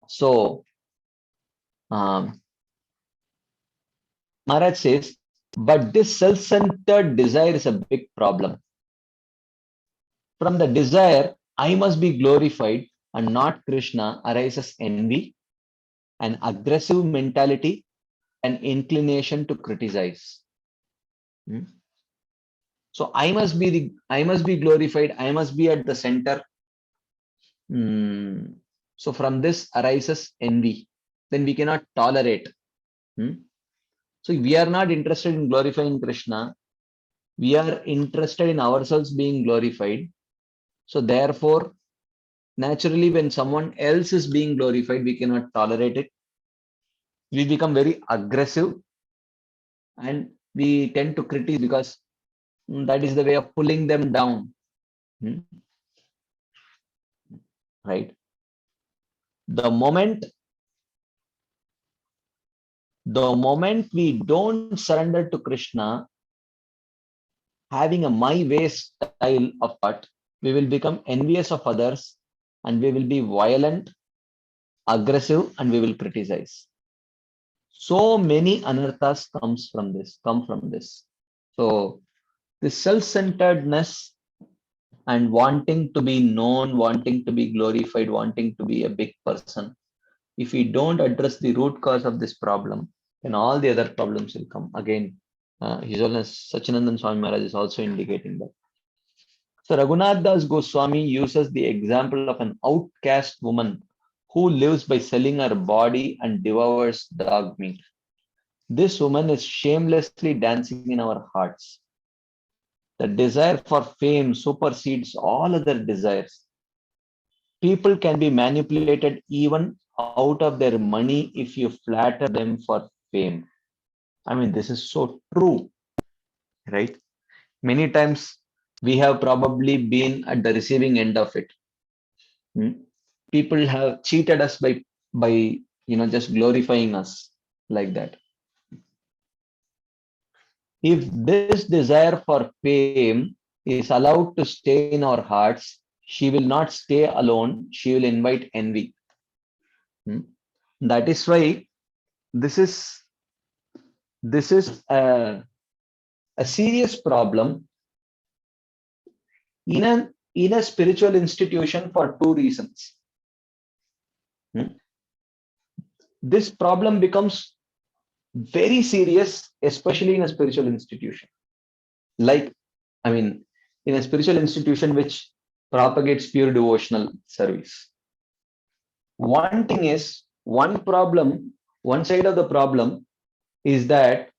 So, Maharaj says, but this self-centered desire is a big problem. From the desire, I must be glorified and not Krishna, arises envy, an aggressive mentality, an inclination to criticize. So I must be glorified. I must be at the center. So from this arises envy. Then we cannot tolerate. So we are not interested in glorifying Krishna. We are interested in ourselves being glorified. So therefore, naturally, when someone else is being glorified, we cannot tolerate it. We become very aggressive and we tend to criticize because that is the way of pulling them down. Right? The moment we don't surrender to Krishna, having a my way style of thought, we will become envious of others and we will be violent, aggressive, and we will criticize. So many anarthas come from this. So this self-centeredness and wanting to be known, wanting to be glorified, wanting to be a big person, if we don't address the root cause of this problem, then all the other problems will come. Again, His Holiness Sachinandan Swami Maharaj is also indicating that. So Raghunath Das Goswami uses the example of an outcast woman who lives by selling her body and devours dog meat. This woman is shamelessly dancing in our hearts. The desire for fame supersedes all other desires. People can be manipulated even out of their money if you flatter them for fame. I mean, this is so true, right? Many times we have probably been at the receiving end of it. People have cheated us by just glorifying us like that. If this desire for fame is allowed to stay in our hearts, she will not stay alone. She will invite envy. That is why this is a serious problem in a spiritual institution for two reasons. This problem becomes very serious, especially in a spiritual institution. Like, I mean, in a spiritual institution which propagates pure devotional service. One thing is, one side of the problem is that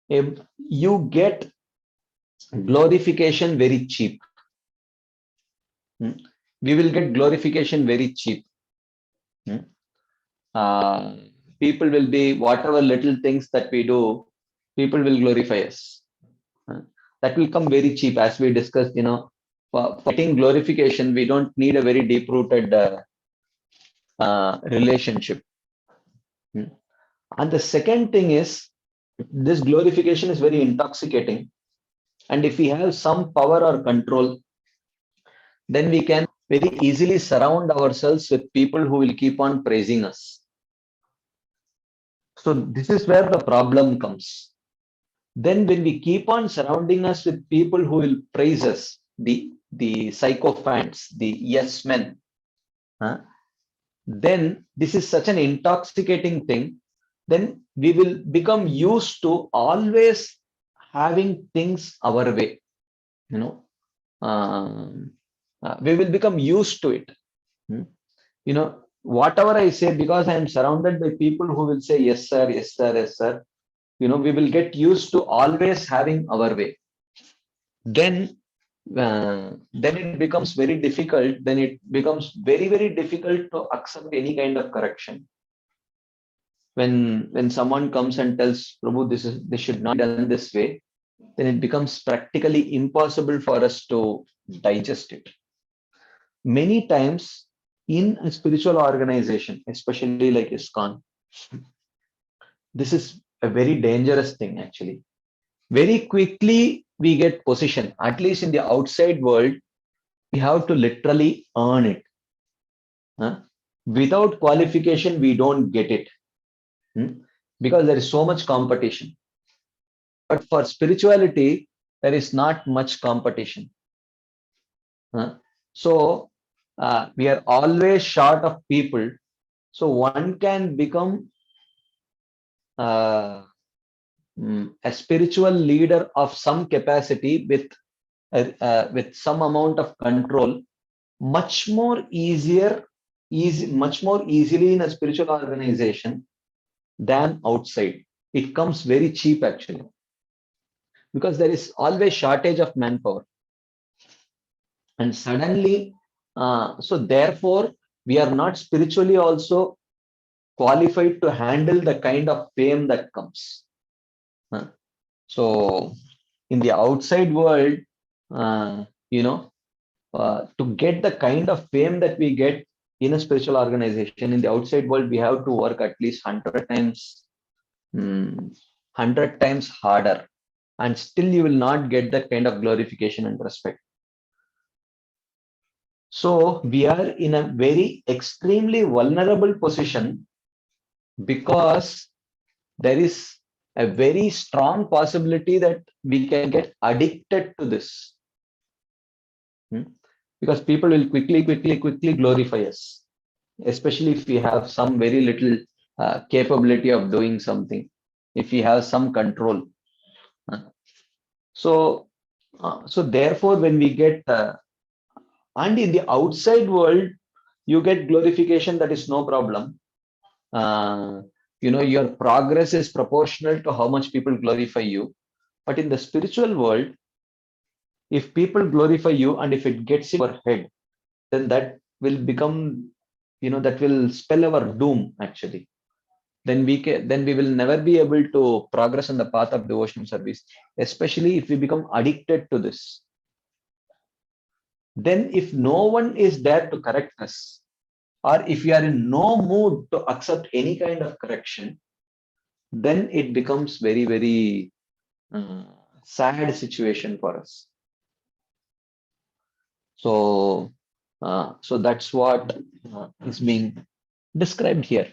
if you get glorification very cheap. We will get glorification very cheap. People will be, whatever little things that we do, people will glorify us. That will come very cheap, as we discussed. For getting glorification, we don't need a very deep-rooted relationship. And the second thing is, this glorification is very intoxicating. And if we have some power or control, then we can very easily surround ourselves with people who will keep on praising us. So this is where the problem comes. Then when we keep on surrounding us with people who will praise us, the sycophants, the yes men, then this is such an intoxicating thing. Then we will become used to always having things our way. We will become used to it. Whatever I say, because I am surrounded by people who will say yes sir, yes sir, yes sir, we will get used to always having our way. Then it becomes very difficult. Then it becomes very, very difficult to accept any kind of correction. When someone comes and tells Prabhu, this should not be done this way, then it becomes practically impossible for us to digest it. Many times in a spiritual organization, especially like ISKCON, this is a very dangerous thing actually. Very quickly we get position, at least in the outside world, we have to literally earn it. Without qualification, we don't get it. Because there is so much competition. But for spirituality, there is not much competition. So we are always short of people. So one can become a spiritual leader of some capacity with some amount of control, much more easily in a spiritual organization than outside. It comes very cheap actually, because there is always shortage of manpower. And suddenly, so therefore, we are not spiritually also qualified to handle the kind of fame that comes. So in the outside world, to get the kind of fame that we get in a spiritual organization, in the outside world, we have to work at least 100 times harder, and still you will not get that kind of glorification and respect. So we are in a very extremely vulnerable position, because there is a very strong possibility that we can get addicted to this. Because people will quickly glorify us, especially if we have some very little capability of doing something, if we have some control. So therefore, when we get and in the outside world, you get glorification, that is no problem. Your progress is proportional to how much people glorify you. But in the spiritual world, if people glorify you and if it gets in your head, then that will become, that will spell our doom actually. Then we will never be able to progress on the path of devotional service, especially if we become addicted to this. Then if no one is there to correct us, or if we are in no mood to accept any kind of correction, then it becomes very, very sad situation for us. So that's what is being described here.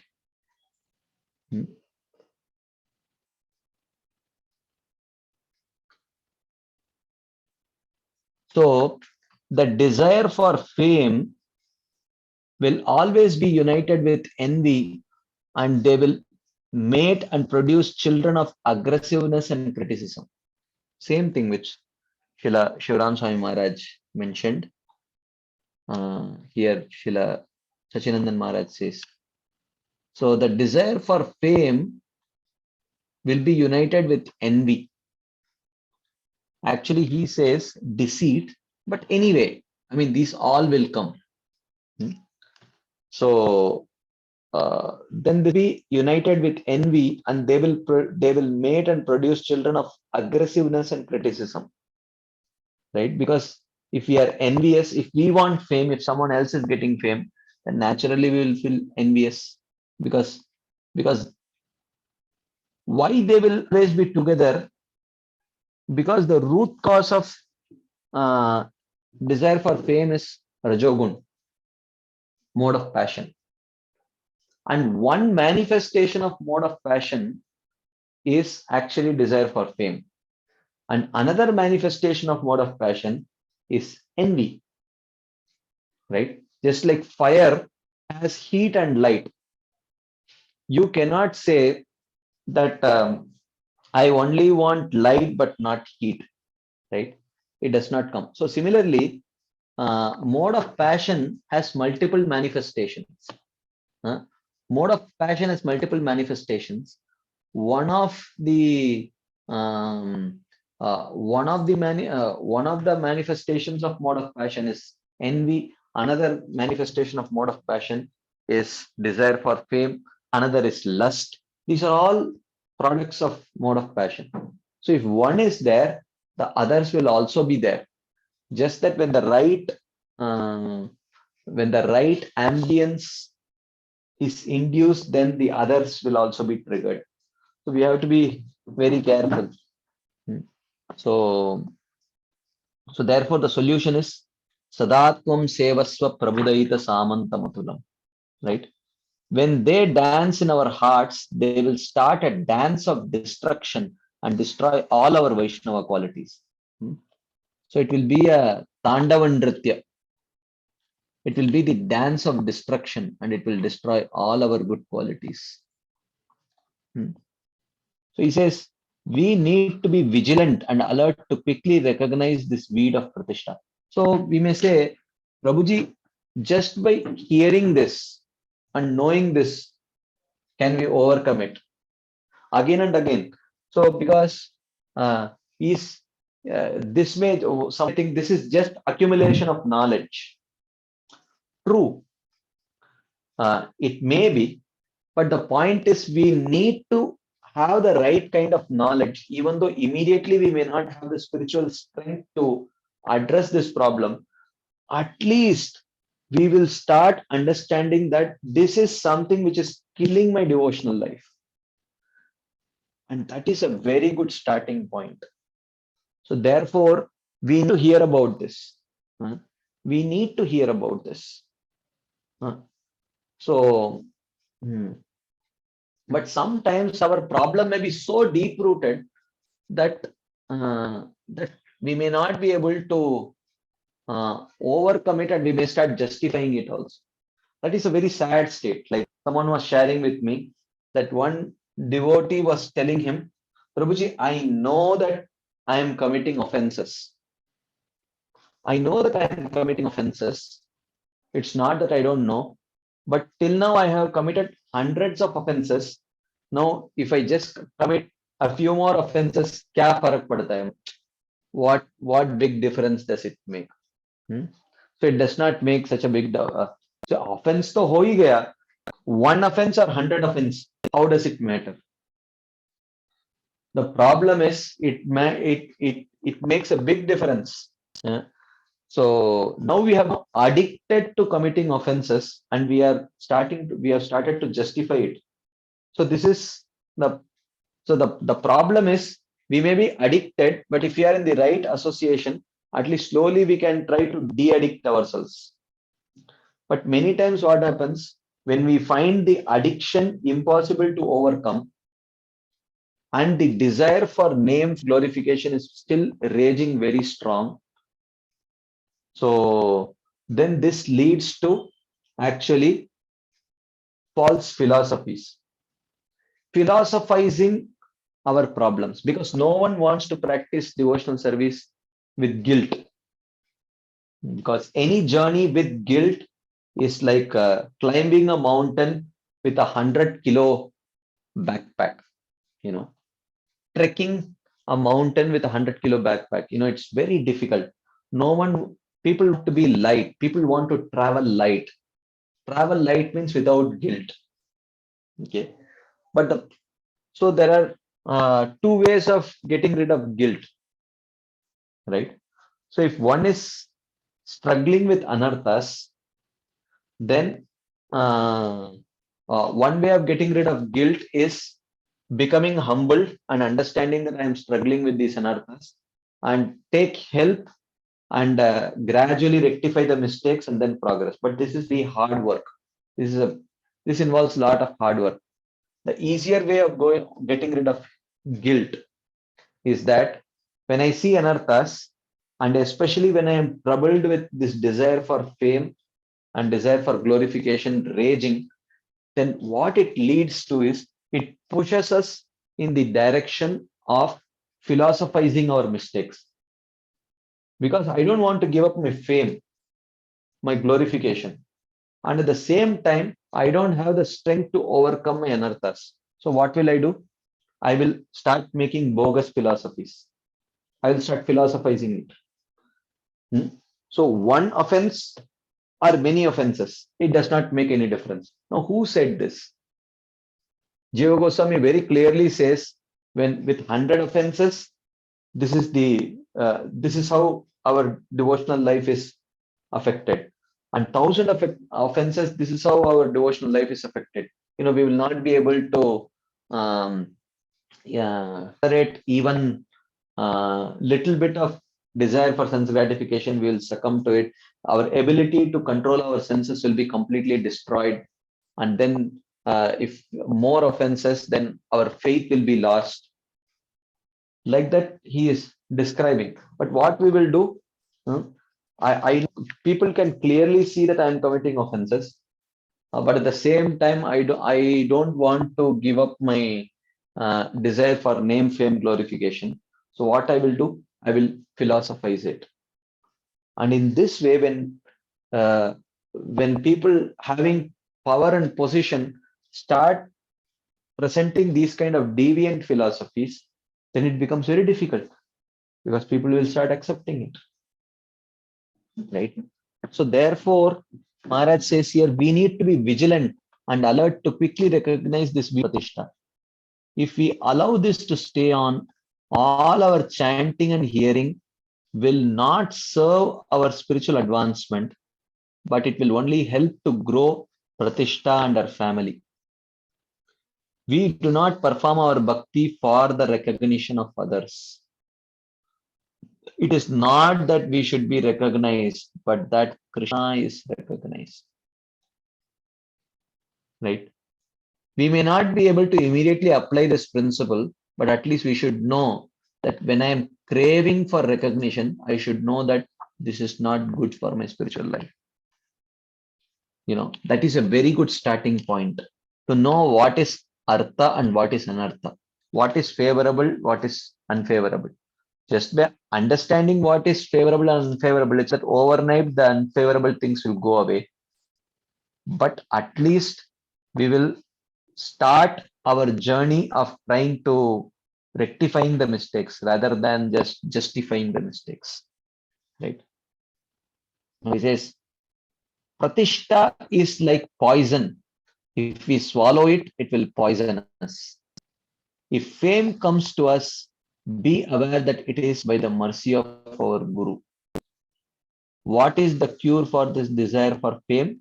So the desire for fame will always be united with envy, and they will mate and produce children of aggressiveness and criticism. Same thing which Srila Shivaram Swami Maharaj mentioned. Here Srila Sachinandan Maharaj says, so the desire for fame will be united with envy. Actually, he says deceit, but anyway, I mean, these all will come. So then they be united with envy, and they will mate and produce children of aggressiveness and criticism, right? Because if we are envious, if we want fame, if someone else is getting fame, then naturally we will feel envious, because Because why they will always be together? Because the root cause of desire for fame is Rajogun, mode of passion. And one manifestation of mode of passion is actually desire for fame. And another manifestation of mode of passion is envy, right? Just like fire has heat and light. You cannot say that I only want light but not heat, right? It does not come. So similarly, mode of passion has multiple manifestations. Mode of passion has multiple manifestations. One of the manifestations of mode of passion is envy. Another manifestation of mode of passion is desire for fame. Another is lust. These are all products of mode of passion. So if one is there, the others will also be there. Just that when the right ambience is induced, then the others will also be triggered. So we have to be very careful. So therefore the solution is Sadatvam Sevaswa Prabhudaita Samanta Matulam. Right? When they dance in our hearts, they will start a dance of destruction and destroy all our Vaishnava qualities. So it will be a Tandava Nritya. It will be the dance of destruction and it will destroy all our good qualities. So he says, we need to be vigilant and alert to quickly recognize this weed of Pratishtha. So we may say, Prabhuji, just by hearing this and knowing this, can we overcome it? Again and again. So because this may, something, this is just accumulation of knowledge. True. It may be, but the point is we need to have the right kind of knowledge, even though immediately we may not have the spiritual strength to address this problem. At least we will start understanding that this is something which is killing my devotional life. And that is a very good starting point. So therefore, we need to hear about this. We need to hear about this. So, but sometimes our problem may be so deep rooted that that we may not be able to overcome it, and we may start justifying it also. That is a very sad state. Like someone was sharing with me that one devotee was telling him, Prabhuji, I know that I am committing offenses. I know that I am committing offenses. It's not that I don't know, but till now I have committed hundreds of offenses. Now, if I just commit a few more offenses, kya farak padta hai? What big difference does it make? So it does not make such a big so offense to ho hi gaya. One offense or 100 offense, how does it matter? The problem is it makes a big difference. So now we have addicted to committing offenses, and we have started to justify it. So this is the problem is we may be addicted, but if we are in the right association, at least slowly we can try to de-addict ourselves. But many times what happens when we find the addiction impossible to overcome and the desire for name glorification is still raging very strong. So then this leads to actually false philosophies, philosophizing our problems, because no one wants to practice devotional service with guilt, because any journey with guilt is like climbing a mountain with 100-kilo backpack, trekking a mountain with 100-kilo backpack, it's very difficult. People want to be light, people want to travel light. Travel light means without guilt. Okay, but so there are two ways of getting rid of guilt, right? So if one is struggling with anarthas, then One way of getting rid of guilt is becoming humble and understanding that I am struggling with these anarthas and take help and gradually rectify the mistakes and then progress. But this is the hard work. This involves a lot of hard work. The easier way of getting rid of guilt is that when I see anarthas, and especially when I am troubled with this desire for fame and desire for glorification raging, then what it leads to is it pushes us in the direction of philosophizing our mistakes. Because I don't want to give up my fame, my glorification. And at the same time, I don't have the strength to overcome my anarthas. So what will I do? I will start making bogus philosophies. I will start philosophizing it. So one offense or many offenses, it does not make any difference. Now, who said this? Jiva Goswami very clearly says, when with 100 offenses, this is how our devotional life is affected. And 1,000 offenses, this is how our devotional life is affected. We will not be able to tolerate even little bit of desire for sense gratification. We will succumb to it. Our ability to control our senses will be completely destroyed. And then if more offenses, then our faith will be lost. Like that he is describing. But what we will do, people can clearly see that I am committing offenses, but at the same time, I don't want to give up my desire for name, fame, glorification. So what I will do, I will philosophize it. And in this way, when people having power and position start presenting these kind of deviant philosophies, then it becomes very difficult because people will start accepting it. Right? So therefore, Maharaj says here, we need to be vigilant and alert to quickly recognize this pratishtha. If we allow this to stay on, all our chanting and hearing will not serve our spiritual advancement, but it will only help to grow pratishtha and our family. We do not perform our bhakti for the recognition of others. It is not that we should be recognized, but that Krishna is recognized. Right? We may not be able to immediately apply this principle, but at least we should know that when I am craving for recognition, I should know that this is not good for my spiritual life. That is a very good starting point to know what is artha and what is anartha, what is favorable, what is unfavorable. Just by understanding what is favorable and unfavorable, it's that overnight the unfavorable things will go away. But at least we will start our journey of trying to rectifying the mistakes rather than just justifying the mistakes. Right? He says, pratishtha is like poison. If we swallow it, it will poison us. If fame comes to us, be aware that it is by the mercy of our Guru. What is the cure for this desire for fame?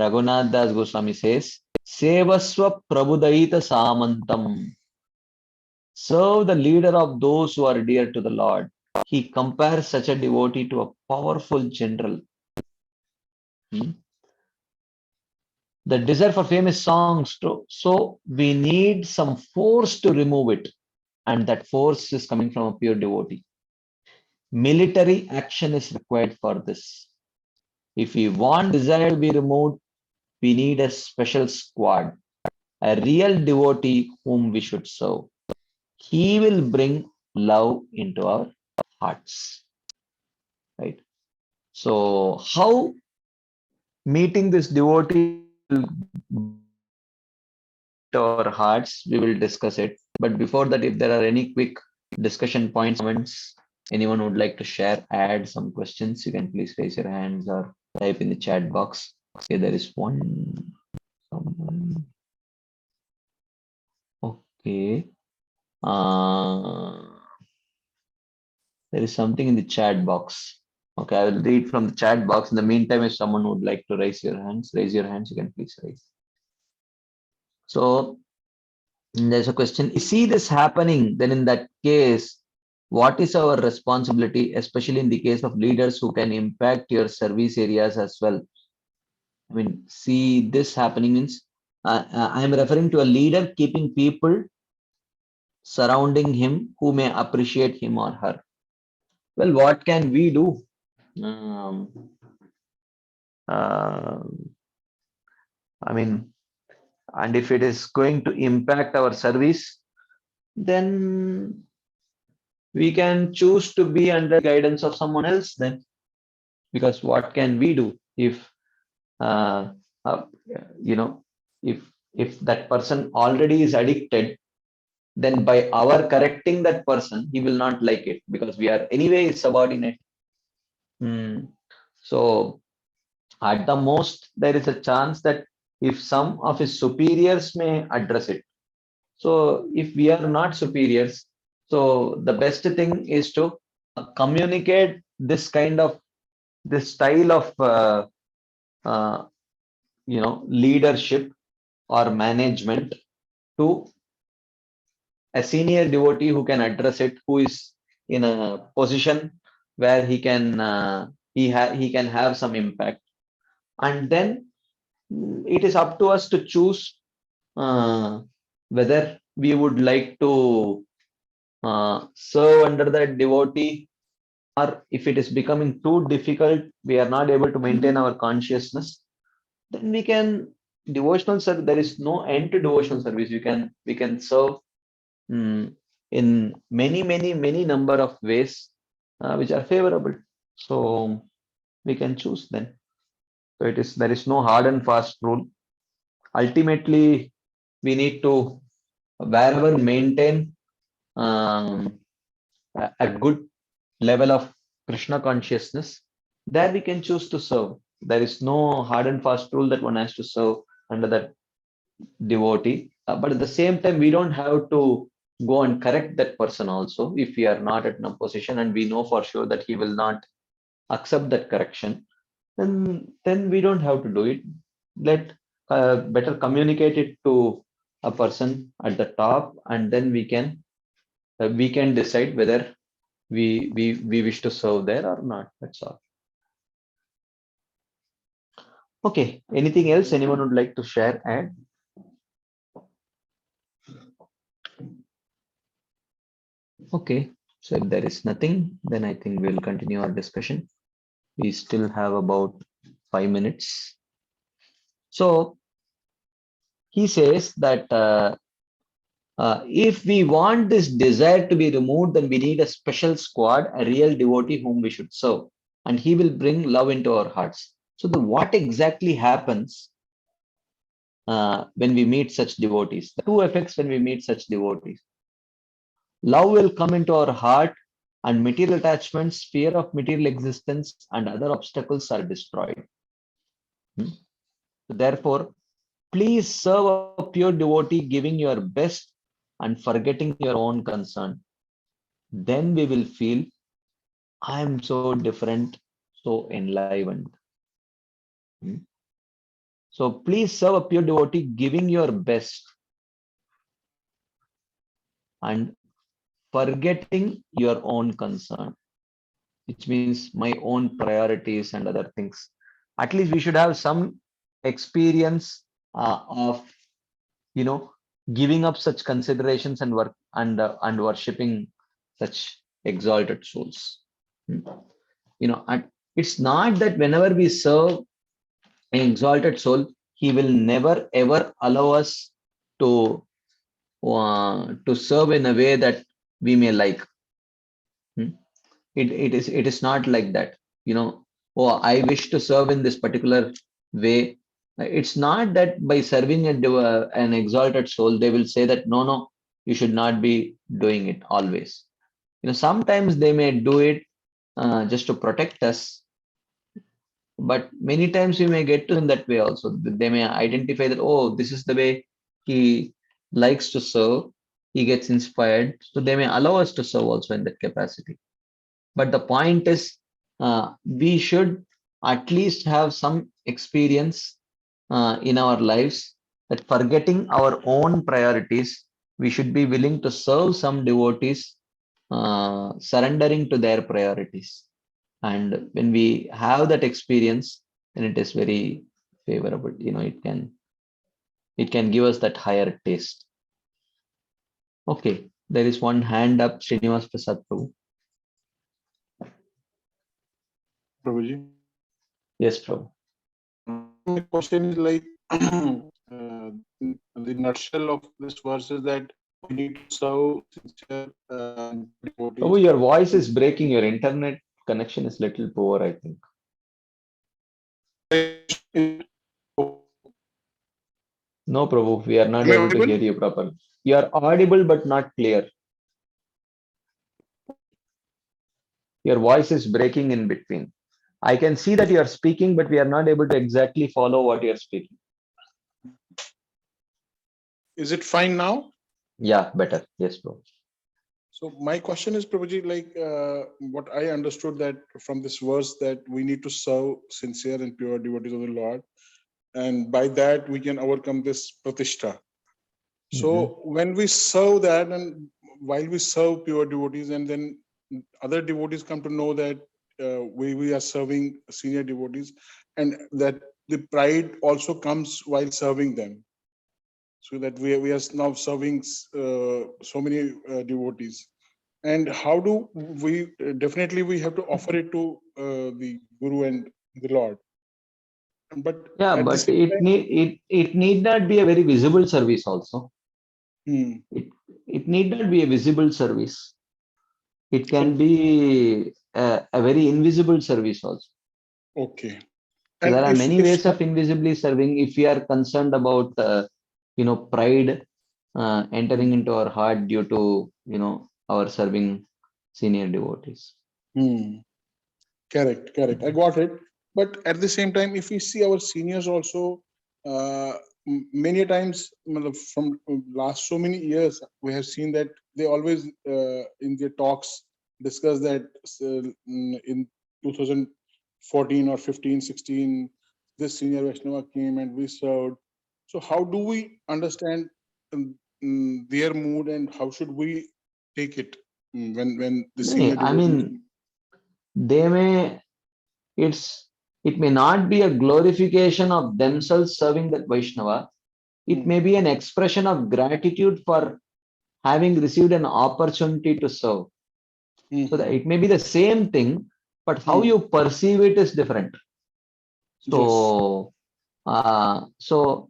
Raghunath Das Goswami says, Sevaswa Prabudaita Samantam. Serve the leader of those who are dear to the Lord. He compares such a devotee to a powerful general. The desire for fame is songs, so we need some force to remove it. And that force is coming from a pure devotee. Military action is required for this. If we want desire to be removed, we need a special squad, a real devotee whom we should serve. He will bring love into our hearts. Right? So, how meeting this devotee to our hearts, we will discuss it. But before that, if there are any quick discussion points, comments, anyone would like to share, add some questions, you can please raise your hands or type in the chat box. Okay, there is one. Someone. Okay. There is something in the chat box. Okay, I will read from the chat box. In the meantime, if someone would like to raise your hands, you can please raise. So there's a question, you see this happening, then in that case, what is our responsibility, especially in the case of leaders who can impact your service areas as well? I mean, see this happening means I am referring to a leader keeping people surrounding him who may appreciate him or her. Well, what can we do? Um, uh, I mean, and if it is going to impact our service, then we can choose to be under guidance of someone else then, because what can we do if uh, uh, you know, if that person already is addicted, then by our correcting that person, he will not like it because we are anyway subordinate. So at the most, there is a chance that if some of his superiors may address it. So if we are not superiors, so the best thing is to communicate this kind of this style of uh, leadership or management to a senior devotee who can address it, who is in a position where he can have some impact, and then it is up to us to choose uh, whether we would like to serve under that devotee, or if it is becoming too difficult, we are not able to maintain our consciousness, then we can devotional service. There is no end to devotional service. We can serve in many number of ways which are favorable. So we can choose then. So there is no hard and fast rule. Ultimately, we need to wherever maintain um, a good level of Krishna consciousness, there we can choose to serve. There is no hard and fast rule that one has to serve under that devotee. But at the same time, we don't have to go and correct that person also if we are not at a position and we know for sure that he will not accept that correction. Then we don't have to do it. Let better communicate it to a person at the top, and then we can decide whether we wish to serve there or not. That's all. Okay. Anything else anyone would like to share? Add? Okay. So if there is nothing, then I think we'll continue our discussion. We still have about 5 minutes. So he says that if we want this desire to be removed, then we need a special squad, a real devotee whom we should serve, and he will bring love into our hearts. So what exactly happens when we meet such devotees? The two effects when we meet such devotees. Love will come into our heart, and material attachments, fear of material existence, and other obstacles are destroyed. Therefore, please serve a pure devotee, giving your best and forgetting your own concern. Then we will feel, I am so different, so enlivened. So please serve a pure devotee, giving your best and forgetting your own concern, which means my own priorities and other things. At least we should have some experience of giving up such considerations and work and worshipping such exalted souls. And it's not that whenever we serve an exalted soul, he will never ever allow us to serve in a way that we may like. It is not like that. Oh, I wish to serve in this particular way. It's not that by serving an exalted soul, they will say that no, you should not be doing it always. Sometimes they may do it just to protect us, but many times we may get to in that way also. They may identify that, oh, this is the way he likes to serve, he gets inspired, so they may allow us to serve also in that capacity. But the point is, we should at least have some experience in our lives that forgetting our own priorities, we should be willing to serve some devotees, surrendering to their priorities. And when we have that experience, then it is very favorable. It can give us that higher taste. Okay, there is one hand up, Srinivas Prasad Prabhu. Prabhuji. Yes, Prabhu. My question is like the nutshell of this verse is that we need to serve sincere devotees. Prabhu, your voice is breaking. Your internet connection is little poor, I think. No, Prabhu, we are not Am I able to audible? hear you properly. You are audible but not clear. Your voice is breaking in between. I can see that you are speaking, but we are not able to exactly follow what you are speaking. Is it fine now? Yeah, better. Yes, Prabhu. So my question is, Prabhuji, like what I understood that from this verse that we need to serve sincere and pure devotees of the Lord, and by that we can overcome this pratishtha. So when we serve that, and while we serve pure devotees, and then other devotees come to know that we are serving senior devotees, and that the pride also comes while serving them. So that we are now serving so many devotees. And how do we definitely we have to offer it to the Guru and the Lord. But Yeah, at the but same time, it need not be a very visible service also. hmm, It need not be a visible service. It so can be a very invisible service also. okay. So And there are many ways of invisibly serving. If we are concerned about pride entering into our heart due to our serving senior devotees. hmm, correct, I got it. But at the same time, if we see our seniors also, many times from last so many years, we have seen that they always in their talks discuss that in 2014 or 15, 16, this senior Vaishnava came and we served. So how do we understand their mood, and how should we take it when the senior I devotees? mean, they may it may not be a glorification of themselves serving that Vaishnava. It may be an expression of gratitude for having received an opportunity to serve. So that it may be the same thing, but how you perceive it is different. Yes. So, so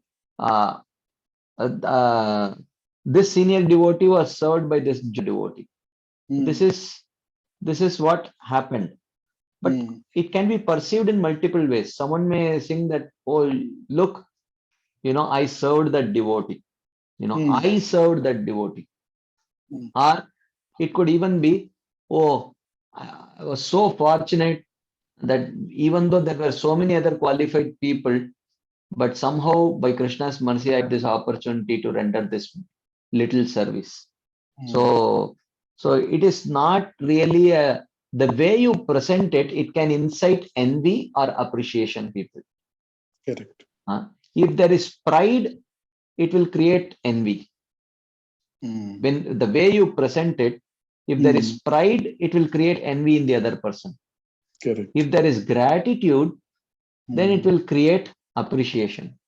this senior devotee was served by this devotee. This is what happened. But it can be perceived in multiple ways. Someone may think that, oh, look, I served that devotee. I served that devotee. Or it could even be, oh, I was so fortunate that even though there were so many other qualified people, but somehow by Krishna's mercy, I had this opportunity to render this little service. So it is not really the way you present it, it can incite envy or appreciation people. Correct. If there is pride, it will create envy. When the way you present it, if there is pride, it will create envy in the other person. Correct. If there is gratitude, then it will create appreciation.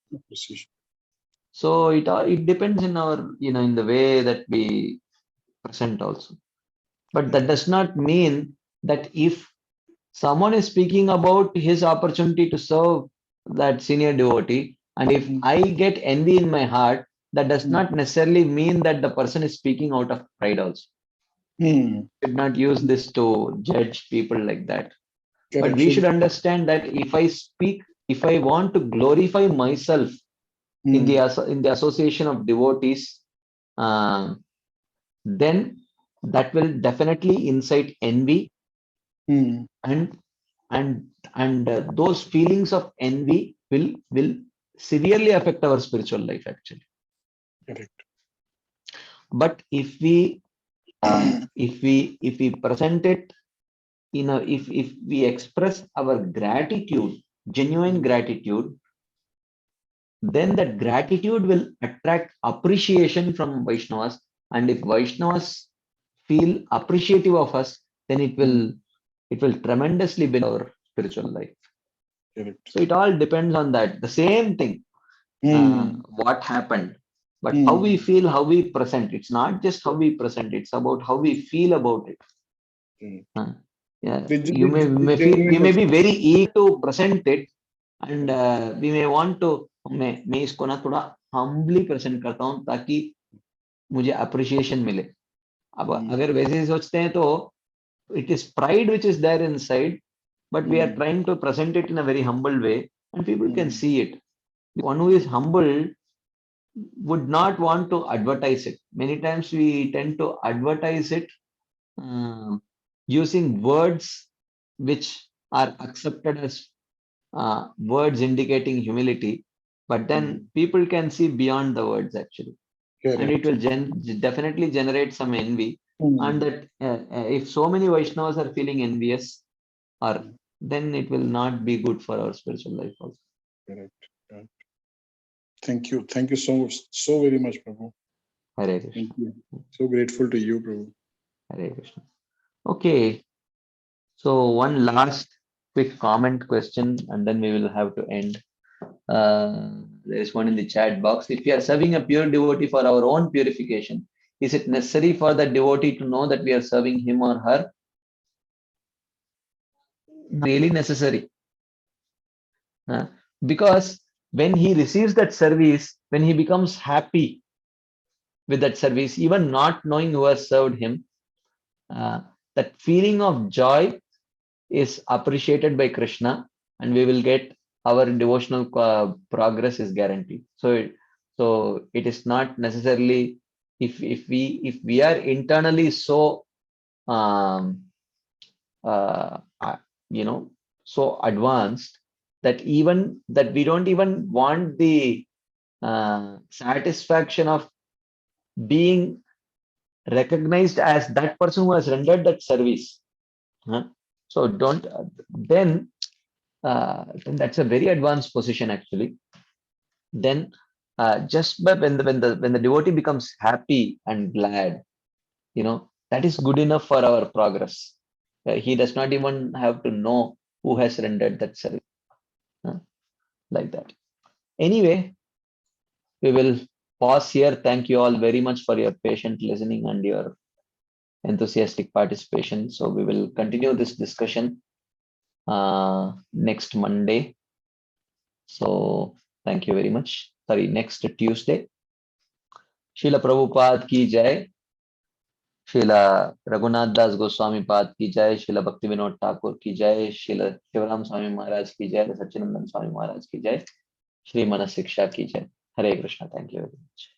So it depends in our in the way that we present also. But that does not mean that if someone is speaking about his opportunity to serve that senior devotee, and if I get envy in my heart, that does not necessarily mean that the person is speaking out of pride also. Should not use this to judge people like that. But we should understand that if I speak, if I want to glorify myself in the association of devotees, then that will definitely incite envy, and those feelings of envy will severely affect our spiritual life actually. Correct. But if we present it if we express our gratitude, genuine gratitude, then that gratitude will attract appreciation from Vaishnavas. And if Vaishnavas feel appreciative of us, then it will tremendously build our spiritual life. Correct. So it all depends on that. The same thing, what happened, but how we feel, how we present. It's not just how we present, it's about how we feel about it. Yeah, we may be very eager to present it, and we may want to, मैं इसको ना थोड़ा humbly present करता हूँ ताकि मुझे appreciation मिले. अब अगर वैसे सोचते हैं तो it is pride which is there inside, but we are trying to present it in a very humble way, and people can see it. The one who is humble would not want to advertise it. Many times we tend to advertise it using words which are accepted as words indicating humility, but then people can see beyond the words actually. Correct. And it will definitely generate some envy. And that if so many Vaishnavas are feeling envious, or then it will not be good for our spiritual life also. Correct. Correct. Thank you. Thank you so very much, Prabhu. Hare Krishna. Thank you. So grateful to you, Prabhu. Hare Krishna. Okay. So one last quick comment question, and then we will have to end. There is one in the chat box. If we are serving a pure devotee for our own purification, is it necessary for the devotee to know that we are serving him or her? Really necessary. Because when he receives that service, when he becomes happy with that service, even not knowing who has served him, that feeling of joy is appreciated by Krishna, and we will get our devotional progress is guaranteed. So it is not necessarily if we are internally so so advanced that even that we don't even want the satisfaction of being recognized as that person who has rendered that service. So then that's a very advanced position actually. Then just by when the devotee becomes happy and glad, that is good enough for our progress. He does not even have to know who has rendered that service. Like that. Anyway, we will pause here. Thank you all very much for your patient listening and your enthusiastic participation. So we will continue this discussion next Monday. So thank you very much. Sorry, next Tuesday. Srila Prabhupada ki jai. Srila Raghunath Das Goswami Pad ki jai. Srila Bhakti Vinod Thakur ki jai. Srila Shivaram Swami Maharaj ki jai. Satchidanand Swami Maharaj ki jai. Shri Manah Siksha ki jai. Hare Krishna. Thank you very much.